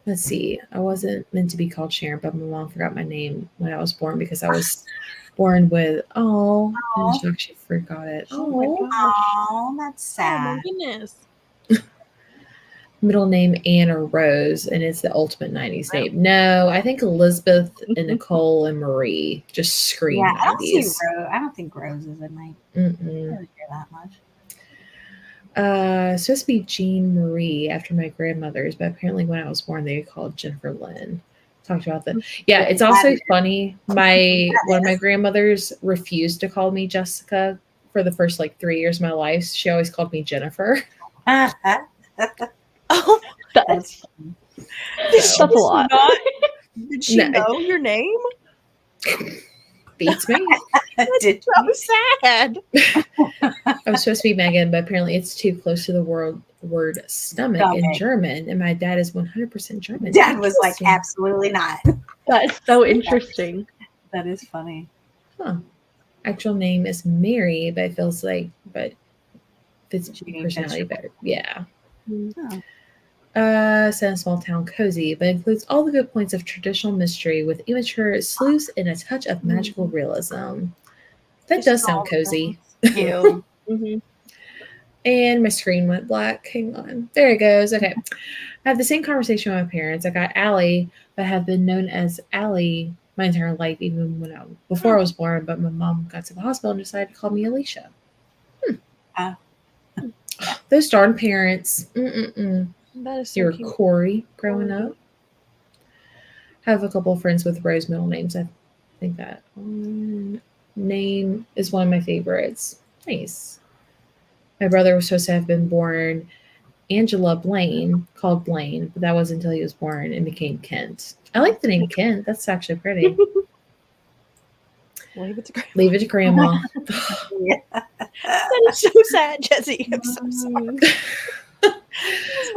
let's see. I wasn't meant to be called Sharon, but my mom forgot my name when I was born because I was born with and she actually forgot it. Oh, that's sad. Oh my goodness. Middle name Anne or Rose, and it's the ultimate 90s name. No, I think Elizabeth and Nicole and Marie just scream 90s. I don't think Rose is a night. I don't hear that much. It's supposed to be Jean Marie after my grandmother's, but apparently when I was born they called Jennifer Lynn. Talked about that. Yeah, it's also funny. One of my grandmothers refused to call me Jessica for the first like 3 years of my life. She always called me Jennifer. Oh, that's a lot. Did she know your name? Beats me. That's so sad. I was supposed to be Megan, but apparently it's too close to the word stomach in German, and my dad is 100% German. Dad was like, absolutely not. That's so interesting. That is funny. Huh. Actual name is Mary, but it feels like, fits personality better. Yeah. Oh. Set in a small town, cozy, but includes all the good points of traditional mystery with immature sleuths and a touch of magical realism. That does sound cozy. And my screen went black. Hang on. There it goes. Okay. I have the same conversation with my parents. I got Allie, but have been known as Allie my entire life, even before I was born. But my mom got to the hospital and decided to call me Alicia. Those darn parents. That is so You're cute. Corey growing up. I have a couple of friends with Rose middle names. I think that name is one of my favorites. Nice. My brother was supposed to have been born Angela Blaine, called Blaine, but that wasn't until he was born and became Kent. I like the name Kent. That's actually pretty. Leave it to grandma. Leave it to grandma. That is so sad, Jessie. I'm so sorry.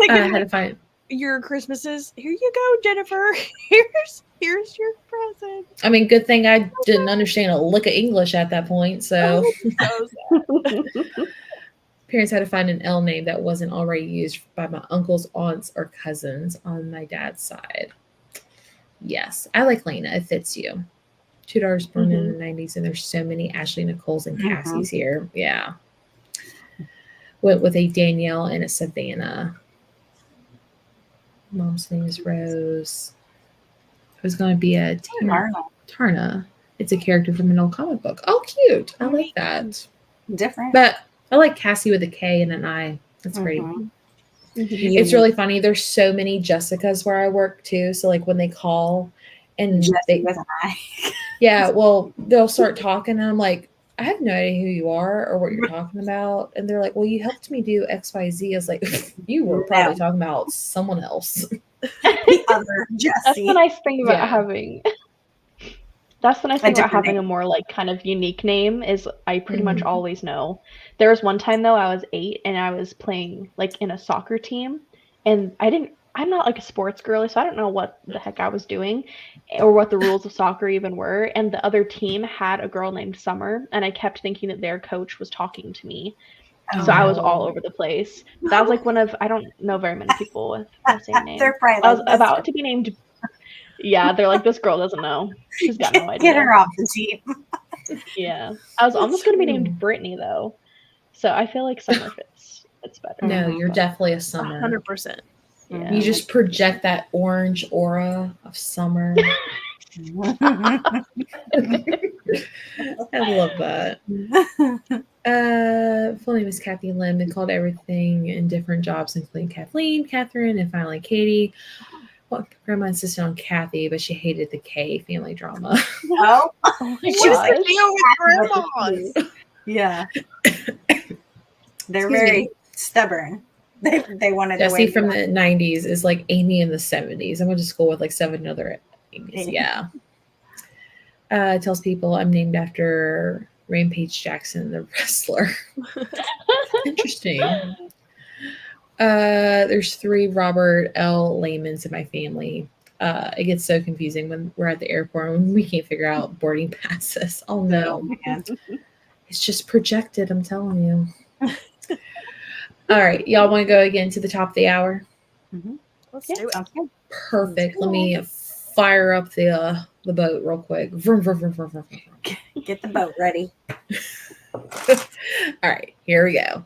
I had to find your Christmases. Here you go, Jennifer. Here's your present. I mean, good thing I didn't understand a lick of English at that point. So, parents had to find an L name that wasn't already used by my uncles, aunts, or cousins on my dad's side. Yes, I like Lena. It fits you. 2 daughters born in the 90s, and there's so many Ashley, Nicoles, and Cassies here. Yeah. Went with a Danielle and a Savannah. Mom's name is Rose. It was going to be a Tarna. It's a character from an old comic book. Oh, cute. I like that. Different. But I like Cassie with a K and an I. That's great. Mhm. It's really funny. There's so many Jessicas where I work too. So like when they call and Jessie with an I. yeah, well, they'll start talking and I'm like, I have no idea who you are or what you're talking about. And they're like, well, you helped me do XYZ. I was like, you were probably talking about someone else. The other Jessie. That's the nice thing about Yeah. having. That's the nice thing about having a more like kind of unique name is I pretty much always know. There was one time though I was 8 and I was playing like in a soccer team and I'm not like a sports girly, so I don't know what the heck I was doing or what the rules of soccer even were. And the other team had a girl named Summer and I kept thinking that their coach was talking to me. So I was all over the place. That was like one of I don't know very many people with the same name. They're probably I was about to be named. Yeah, they're like, this girl doesn't know. She's got no idea. Get her off the team. Yeah. I was almost going to be named Brittany, though. So I feel like Summer fits better. No, you're definitely a Summer. 100%. Yeah. You just project that orange aura of summer. I love that. Full name is Kathy Lim. They called everything in different jobs, including Kathleen, Catherine, and finally Katie. Well, Grandma insisted on Kathy, but she hated the K family drama. Oh, my What is the gosh. deal with grandmas? Yeah. They're very stubborn. They wanted their way. Jessie from the 90s is like Amy in the 70s. I went to school with like 7 other Amy's. Yeah. Tells people I'm named after Rampage Jackson, the wrestler. Interesting. There's 3 Robert L. Laymans in my family. It gets so confusing when we're at the airport and we can't figure out boarding passes. Oh no. It's just projected, I'm telling you. All right. Y'all want to go again to the top of the hour? Mm-hmm. Let's do it. Okay. Perfect. Let me fire up the boat real quick. Vroom, vroom, vroom, vroom, vroom. Get the boat ready. All right. Here we go.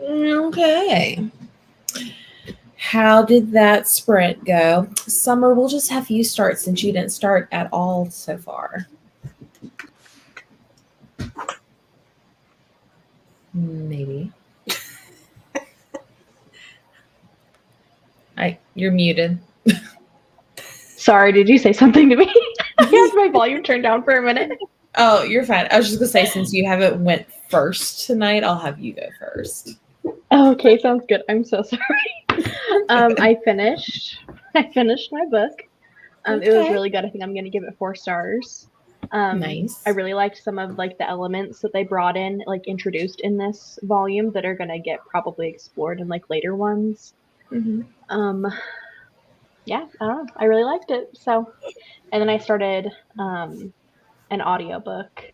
Okay. How did that sprint go? Summer, we'll just have you start since you didn't start at all so far. Maybe. You're muted. Sorry, did you say something to me? I had my volume turned down for a minute. Oh, you're fine. I was just gonna say, since you haven't went first tonight, I'll have you go first. Okay, sounds good. I'm so sorry. I finished my book. It was really good. I think I'm gonna give it 4 stars. Nice. I really liked some of like the elements that they brought in, like introduced in this volume that are gonna get probably explored in like later ones. Mm-hmm. Yeah, I don't know. I really liked it. So, and then I started an audiobook,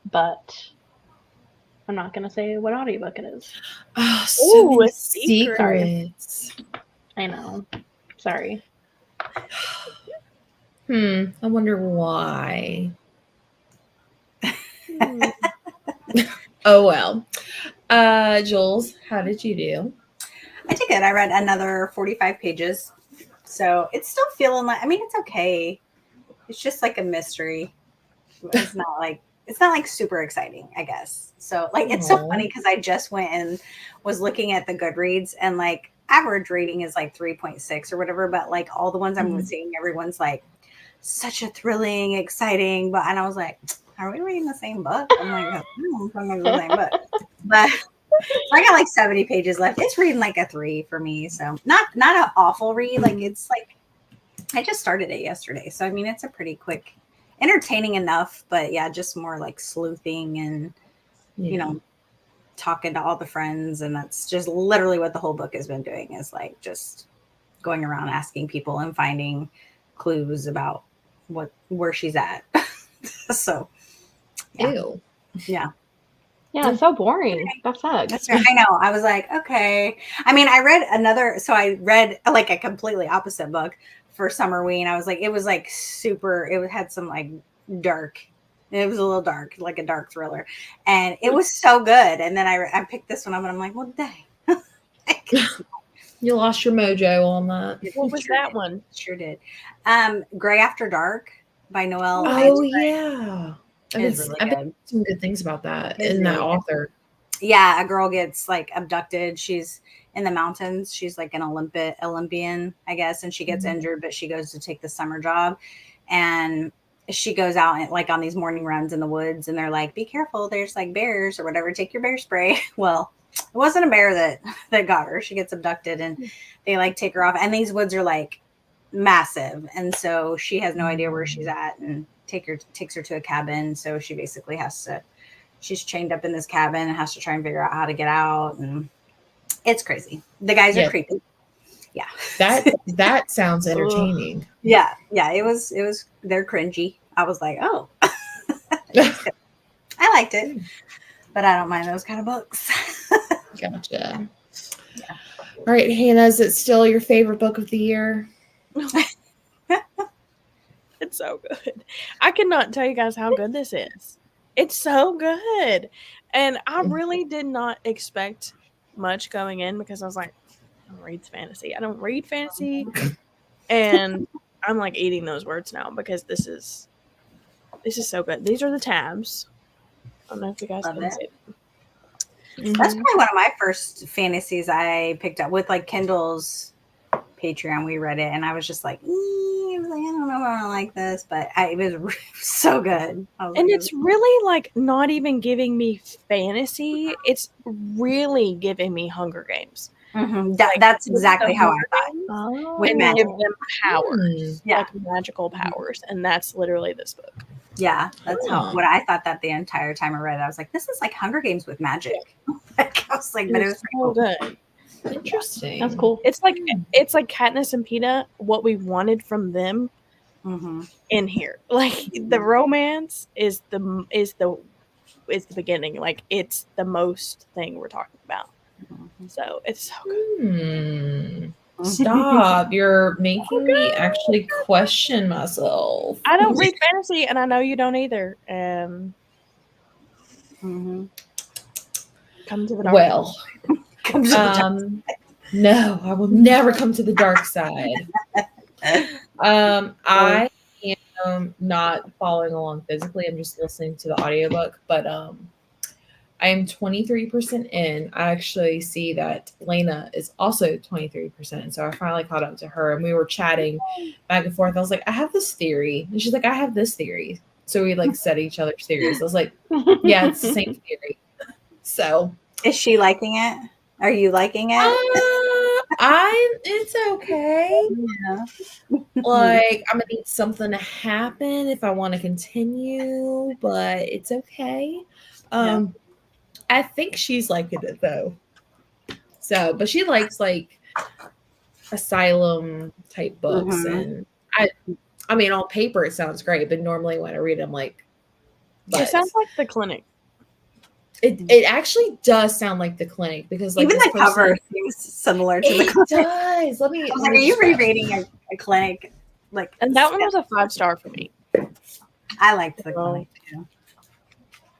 but I'm not gonna say what audiobook it is. Oh, so many a secret. secrets. I know. Sorry. I wonder why. Oh well. Jules, how did you do? I did good. I read another 45 pages. So it's still feeling like, I mean, it's okay. It's just like a mystery. It's not like super exciting, I guess. So like, it's so funny because I just went and was looking at the Goodreads and like average rating is like 3.6 or whatever. But like all the ones I'm seeing, everyone's like such a thrilling, exciting. But, and I was like, are we reading the same book? I'm like, no, I'm reading the same book. But I got like 70 pages left. It's reading like a 3 for me. So not an awful read. Like it's like, I just started it yesterday. So, I mean, it's a pretty quick, entertaining enough, but yeah, just more like sleuthing and, you know, talking to all the friends. And that's just literally what the whole book has been doing is like just going around asking people and finding clues about where she's at. So, yeah. Ew. Yeah. Yeah, it's so boring. That sucks. That's right. I know. I was like, okay. I mean, I read like a completely opposite book for Summerween. I was like, it was like super, it had some like dark, it was a little dark, like a dark thriller. And it was so good. And then I picked this one up and I'm like, well, dang. You lost your mojo on that. What was that one? Sure did. Gray After Dark by Noelle. Oh, yeah. It's really good. I've some good things about that and that author. Yeah, a girl gets like abducted. She's in the mountains. She's like an Olympian, I guess, and she gets injured, but she goes to take the summer job, and she goes out and like on these morning runs in the woods, and they're like, "Be careful, there's like bears or whatever. Take your bear spray." Well, it wasn't a bear that got her. She gets abducted, and they like take her off, and these woods are like massive, and so she has no idea where she's at, and takes her to a cabin. So she basically she's chained up in this cabin and has to try and figure out how to get out. And it's crazy. The guys are creepy. Yeah. That sounds entertaining. Yeah. Yeah. It was, they're cringy. I was like, oh, I liked it, but I don't mind those kind of books. Gotcha. Yeah. All right, Hannah, is it still your favorite book of the year? It's so good. I cannot tell you guys how good this is. It's so good. And I really did not expect much going in because I was like, I don't read fantasy. I don't read fantasy. And I'm like eating those words now because this is so good. These are the tabs. I don't know if you guys can see it. That's probably one of my first fantasies I picked up with like Kindle's Patreon. We read it and I was just like, I don't know if I like this, but it was so good. And it's really like not even giving me fantasy. It's really giving me Hunger Games. Mm-hmm. That's exactly how I thought. With give them powers, like magical powers, and that's literally this book. Yeah, that's what I thought that the entire time I read it. I was like, this is like Hunger Games with magic. Like, I was like, but it was so good. Interesting. That's cool. It's like Katniss and Peeta, what we wanted from them in here. Like the romance is the beginning. Like it's the most thing we're talking about. So it's so good. Stop. You're making me actually question myself. I don't read fantasy and I know you don't either. Come to the dark Well, Come to the dark no, I will never come to the dark side. I am not following along physically. I'm just listening to the audiobook, but I am 23% in. I actually see that Lena is also 23%. So I finally caught up to her and we were chatting back and forth. I was like, I have this theory. And she's like, I have this theory. So we like said each other's theories. I was like, yeah, it's the same theory. So Is she liking it? Are you liking it? it's okay. Yeah. Like, I'm gonna need something to happen if I want to continue, but it's okay. I think she's liking it though. So, but she likes like asylum type books, and I mean, on paper it sounds great, but normally when I read it, I'm like, it sounds like The Clinic. It actually does sound like The Clinic because like even the cover seems similar to The Clinic. It does. Let me. I was like, are you rereading a Clinic? Like, and that one was a 5-star for me. I liked The Clinic too.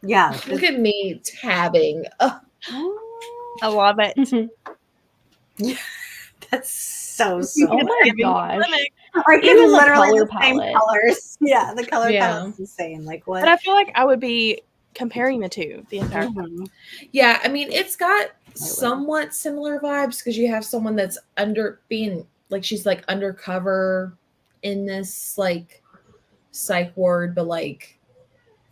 Yeah. Look at me tabbing. I love it. That's so Oh my gosh. Like Even the literally color the same palette. colors. Yeah, the color palette is insane. Like what? But I feel like I would be comparing the two the entire time. Yeah, I mean, it's got somewhat similar vibes because you have someone that's she's like undercover in this like psych ward, but like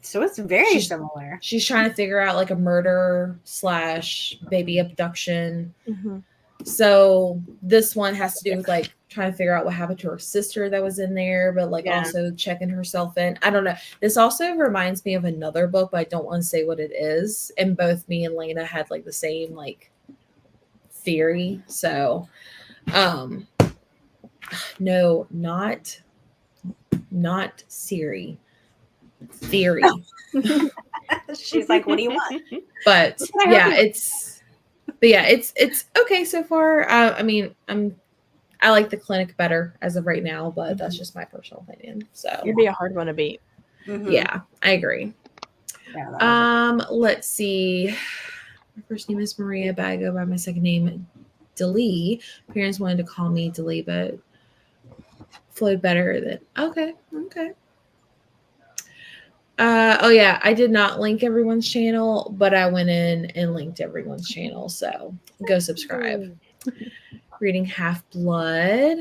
so it's very similar. She's trying to figure out like a murder / baby abduction. So this one has to do with like trying to figure out what happened to her sister that was in there, but like also checking herself in. I don't know. This also reminds me of another book, but I don't want to say what it is. And both me and Lena had like the same like theory. So no, not Siri. Theory. She's like, what do you want? But yeah, it's okay so far. I mean, I like The Clinic better as of right now, but that's just my personal opinion. So it'd be a hard one to beat. Yeah, I agree. Yeah, let's see. My first name is Maria, but I go by my second name, Delee. Parents wanted to call me Delee, but flowed better than okay. Oh yeah, I did not link everyone's channel, but I went in and linked everyone's channel. So go subscribe. Reading Half-Blood.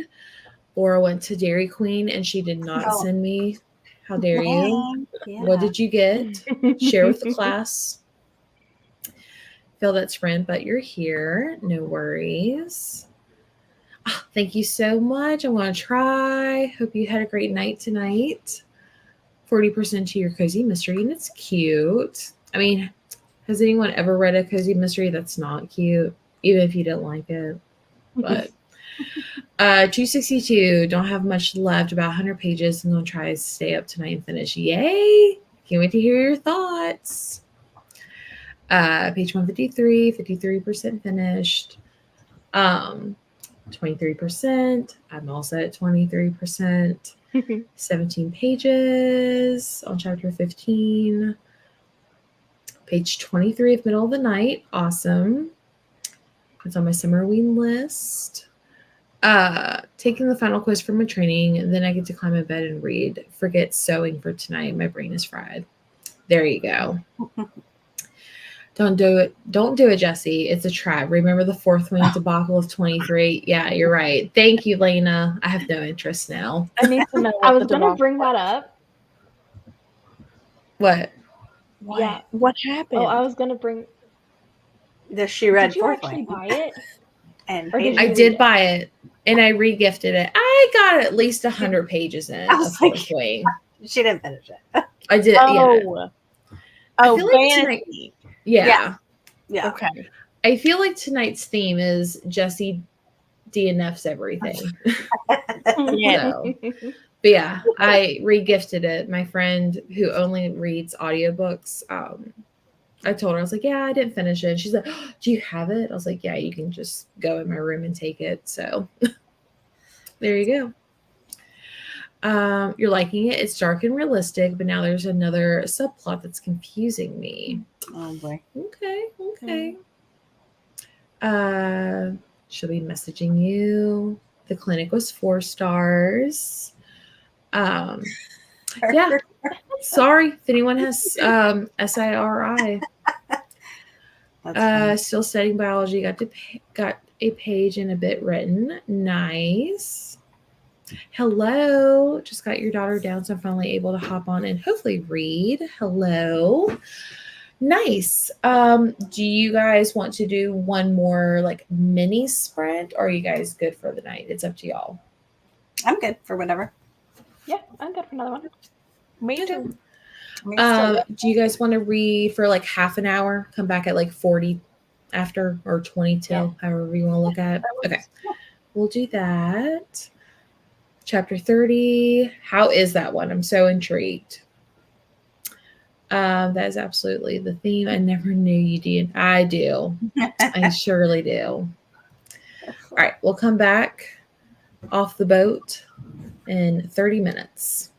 Laura went to Dairy Queen and she did not send me. How dare you? Yeah. What did you get? Share with the class. Feel that sprint, but you're here. No worries. Oh, thank you so much. I want to try. Hope you had a great night tonight. 40% to your cozy mystery, and it's cute. I mean, has anyone ever read a cozy mystery that's not cute, even if you didn't like it? But 262, don't have much left, about 100 pages. I'm going to try to stay up tonight and finish. Yay! Can't wait to hear your thoughts. Page 153, 53% finished. 23%. I'm also at 23%. 17 pages on chapter 15. Page 23 of Middle of the Night. Awesome. It's on my Summerween list. Taking the final quiz for my training, and then I get to climb in bed and read. Forget sewing for tonight. My brain is fried. There you go. Don't do it. Don't do it, Jesse. It's a trap. Remember the fourth wing debacle of 23? Yeah, you're right. Thank you, Lena. I have no interest now. I need to know. I was going to bring that up. What? Yeah. What happened? Oh, I was going to bring. She read Did you fourth actually wing. buy it? And I did buy it, and I re-gifted it. I got at least 100 pages in a fourth wing. She didn't finish it. I did. Oh, yeah. I feel like tonight. Yeah. Okay. I feel like tonight's theme is Jesse DNFs everything. Yeah. But yeah, I re-gifted it. My friend who only reads audiobooks, I told her, I was like, yeah, I didn't finish it. She's like, oh, do you have it? I was like, yeah, you can just go in my room and take it. So there you go. You're liking it. It's dark and realistic, but now there's another subplot that's confusing me. Oh boy. Okay. She'll be messaging you. The clinic was 4 stars. Yeah. Sorry if anyone has SIRI. Still studying biology. Got a page and a bit written. Nice. Hello. Just got your daughter down, so I'm finally able to hop on and hopefully read. Hello. Nice. Do you guys want to do one more like mini sprint, or are you guys good for the night? It's up to y'all. I'm good for whatever. Yeah, I'm good for another one. Me too. Do you guys want to read for like half an hour? Come back at like 40 after, or 22, however you want to look at it. Okay. We'll do that. Chapter 30. How is that one? I'm so intrigued. That is absolutely the theme. I never knew you did. I do. I surely do. All right. We'll come back off the boat in 30 minutes.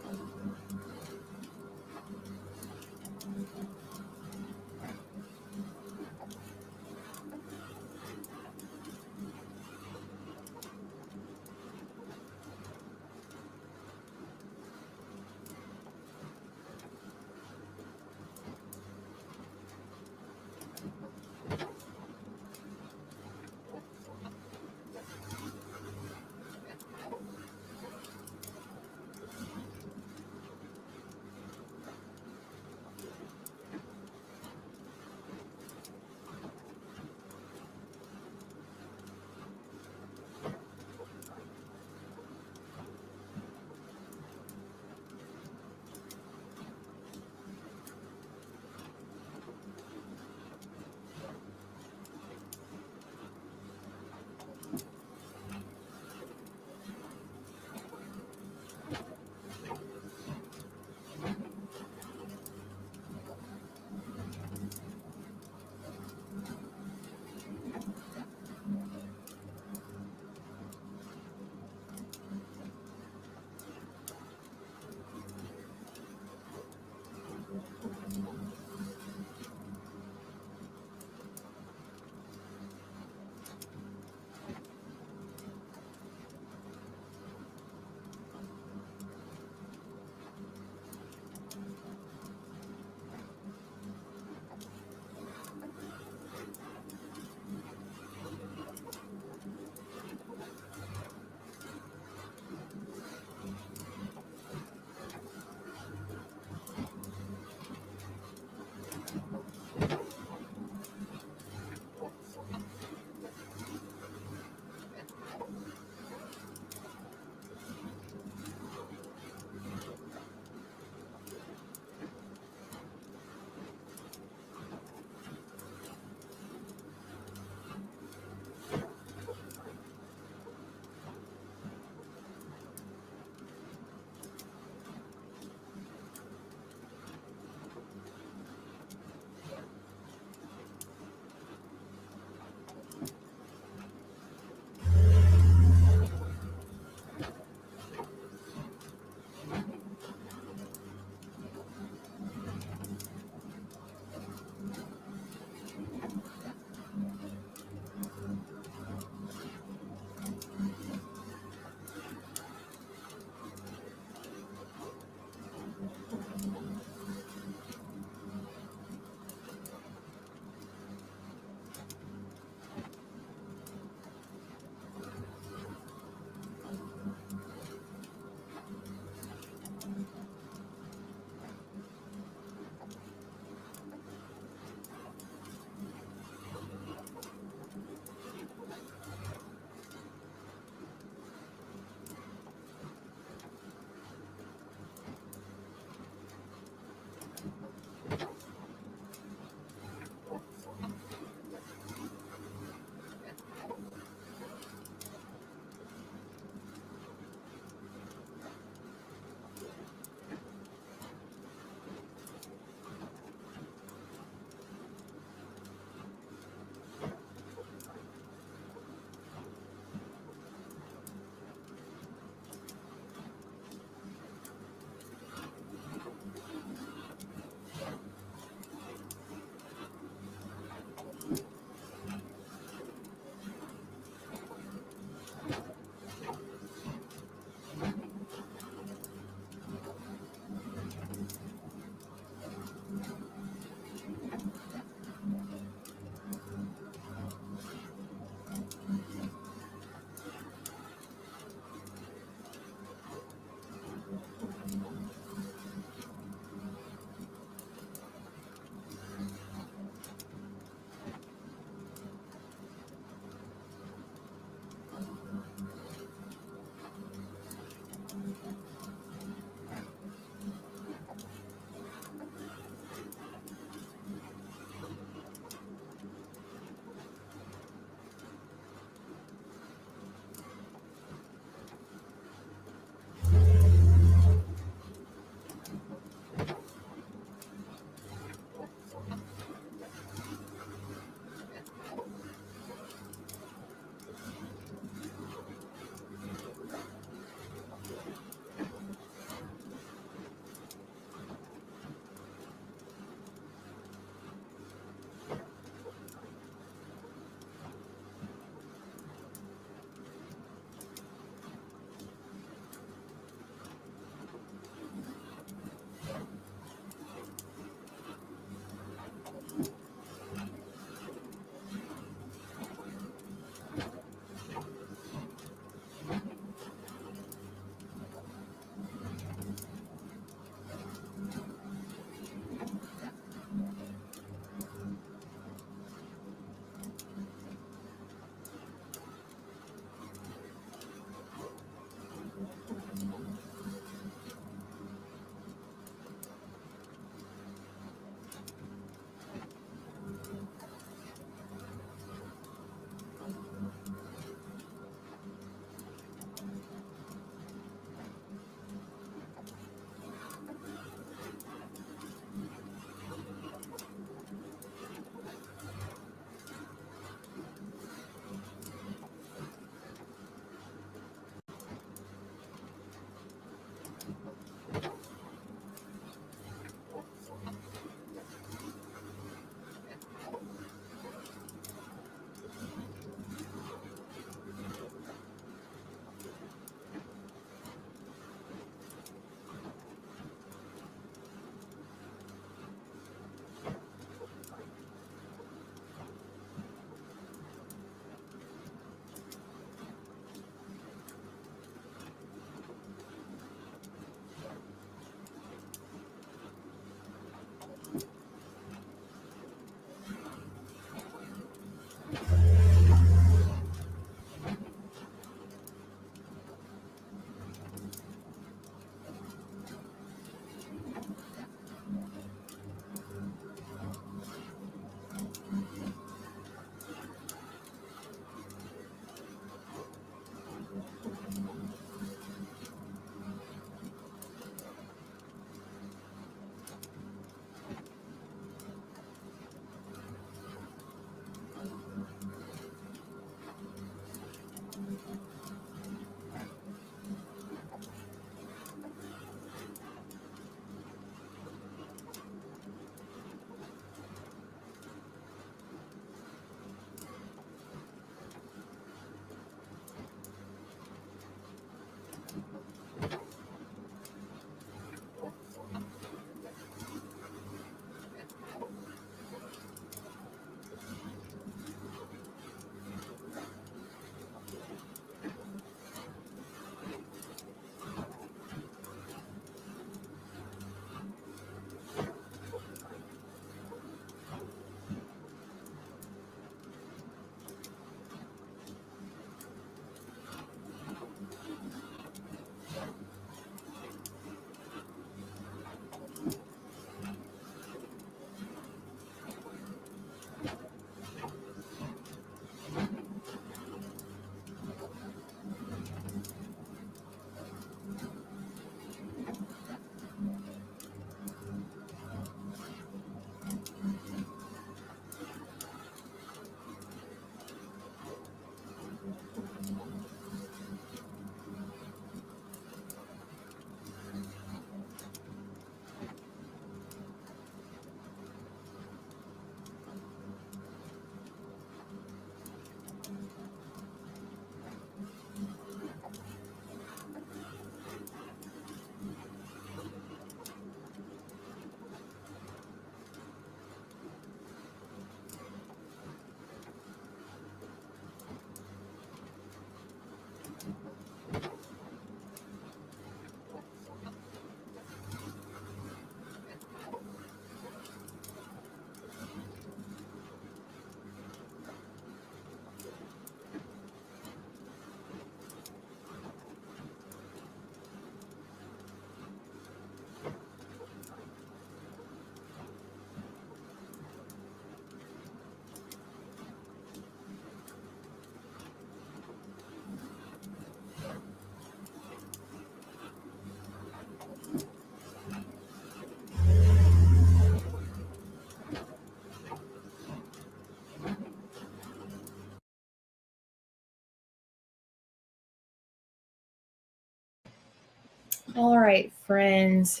All right, friends.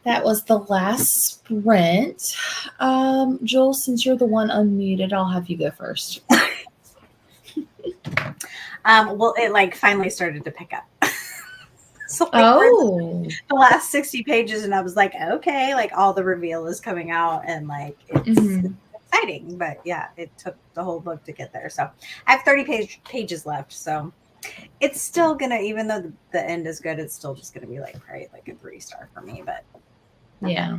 That was the last sprint. Joel, since you're the one unmuted, I'll have you go first. Well, it like finally started to pick up. So like the last 60 pages, and I was like, okay, like all the reveal is coming out, and like it's exciting. But yeah, it took the whole book to get there. So I have 30 pages left. So it's still gonna, even though the end is good, it's still just gonna be like probably like a 3-star for me. But yeah,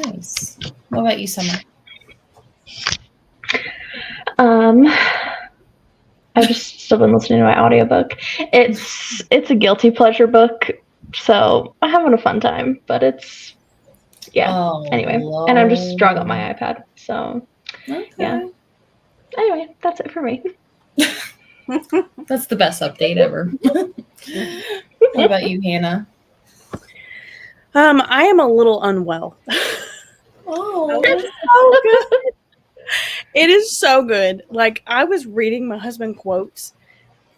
nice. What about you, Summer? I've just still been listening to my audiobook. It's a guilty pleasure book, so I'm having a fun time, but it's anyway. Lord. And I'm just drawing on my iPad. So yeah. Anyway, that's it for me. That's the best update ever. What about you, Hannah? I am a little unwell. Oh, so good. It is so good. Like, I was reading my husband quotes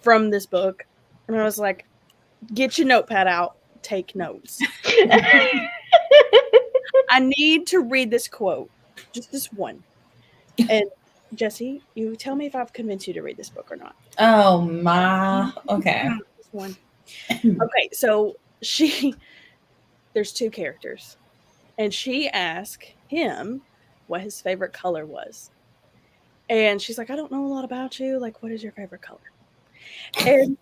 from this book, and I was like, get your notepad out, take notes. I need to read this quote, just this one. And Jesse, you tell me if I've convinced you to read this book or not. Oh my, okay. This one. Okay, so there's 2 characters, and she asked him what his favorite color was. And she's like, I don't know a lot about you. Like, what is your favorite color? And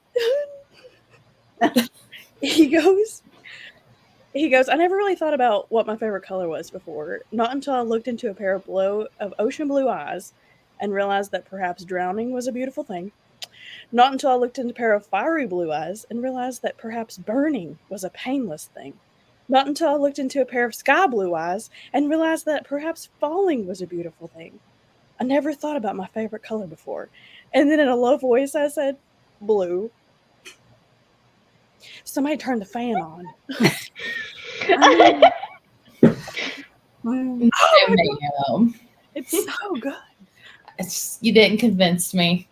he goes, I never really thought about what my favorite color was before. Not until I looked into a pair of ocean blue eyes and realized that perhaps drowning was a beautiful thing. Not until I looked into a pair of fiery blue eyes and realized that perhaps burning was a painless thing. Not until I looked into a pair of sky blue eyes and realized that perhaps falling was a beautiful thing. I never thought about my favorite color before. And then in a low voice, I said, blue. Somebody turned the fan on. It's so good. You didn't convince me.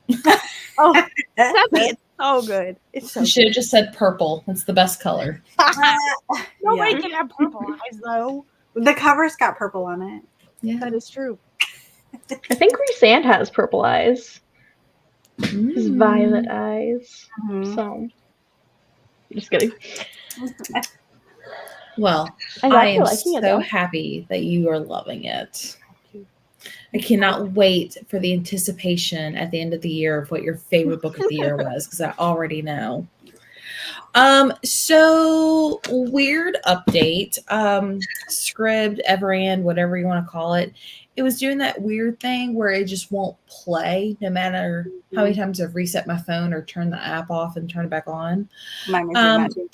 Oh, it's so good. It's so you should have just said purple. That's the best color. Nobody can have purple eyes, though. The cover's got purple on it. Yeah, that is true. I think Rhysand has purple eyes. His violet eyes. So, just kidding. Well, I am so happy that you are loving it. I cannot wait for the anticipation at the end of the year of what your favorite book of the year was, because I already know. So weird update. Scribd, Everand, whatever you want to call it. It was doing that weird thing where it just won't play no matter how many times I've reset my phone or turned the app off and turned it back on. Mine was doing that too.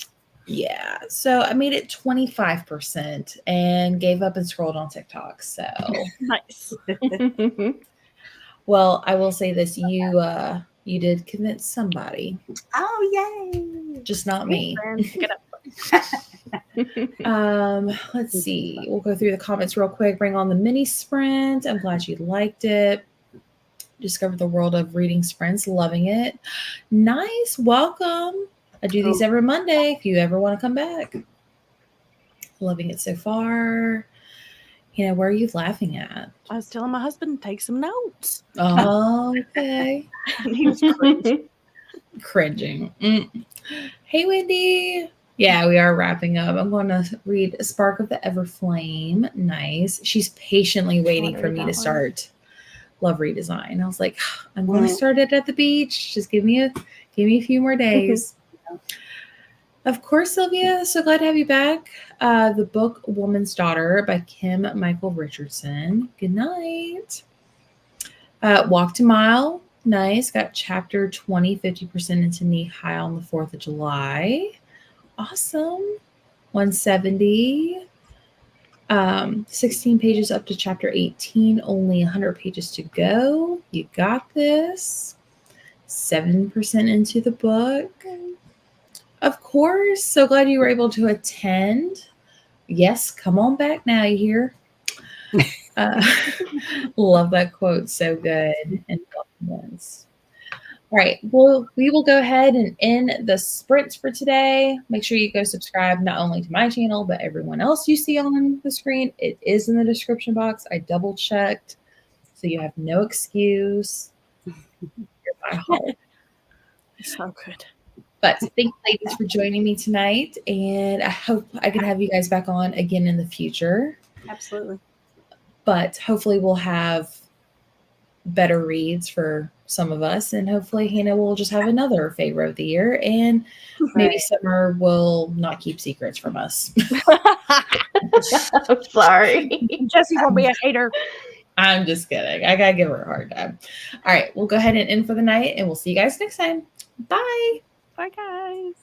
Yeah. So I made it 25% and gave up and scrolled on TikTok. So nice. Well, I will say this. You did convince somebody. Oh, yay. Just not me. Let's see. We'll go through the comments real quick. Bring on the mini sprint. I'm glad you liked it. Discovered the world of reading sprints. Loving it. Nice. Welcome. I do these every Monday if you ever want to come back. Loving it so far. Where are you laughing at? I was telling my husband to take some notes. Oh, okay. And he was cringing. Hey, Wendy. Yeah, we are wrapping up. I'm going to read A Spark of the Everflame. Nice. She's patiently waiting for me to start Love Redesign. I was like, I'm going to start it at the beach. Just give me a few more days. Of course, Sylvia. So glad to have you back. The book Woman's Daughter by Kim Michael Richardson. Good night. Walked a Mile. Nice. Got chapter 20, 50% into knee high on the 4th of July. Awesome. 170. 16 pages up to chapter 18. Only 100 pages to go. You got this. 7% into the book. Of course. So glad you were able to attend. Yes, come on back now, you hear? Love that quote. So good. And All right. Well, we will go ahead and end the sprints for today. Make sure you go subscribe not only to my channel, but everyone else you see on the screen. It is in the description box. I double checked. So you have no excuse. You're my heart. So good. But thank you, ladies, for joining me tonight. And I hope I can have you guys back on again in the future. Absolutely. But hopefully we'll have better reads for some of us. And hopefully Hannah will just have another favorite of the year. And maybe Summer will not keep secrets from us. I'm sorry. Jessie won't be a hater. I'm just kidding. I got to give her a hard time. All right. We'll go ahead and end for the night. And we'll see you guys next time. Bye. Bye, guys.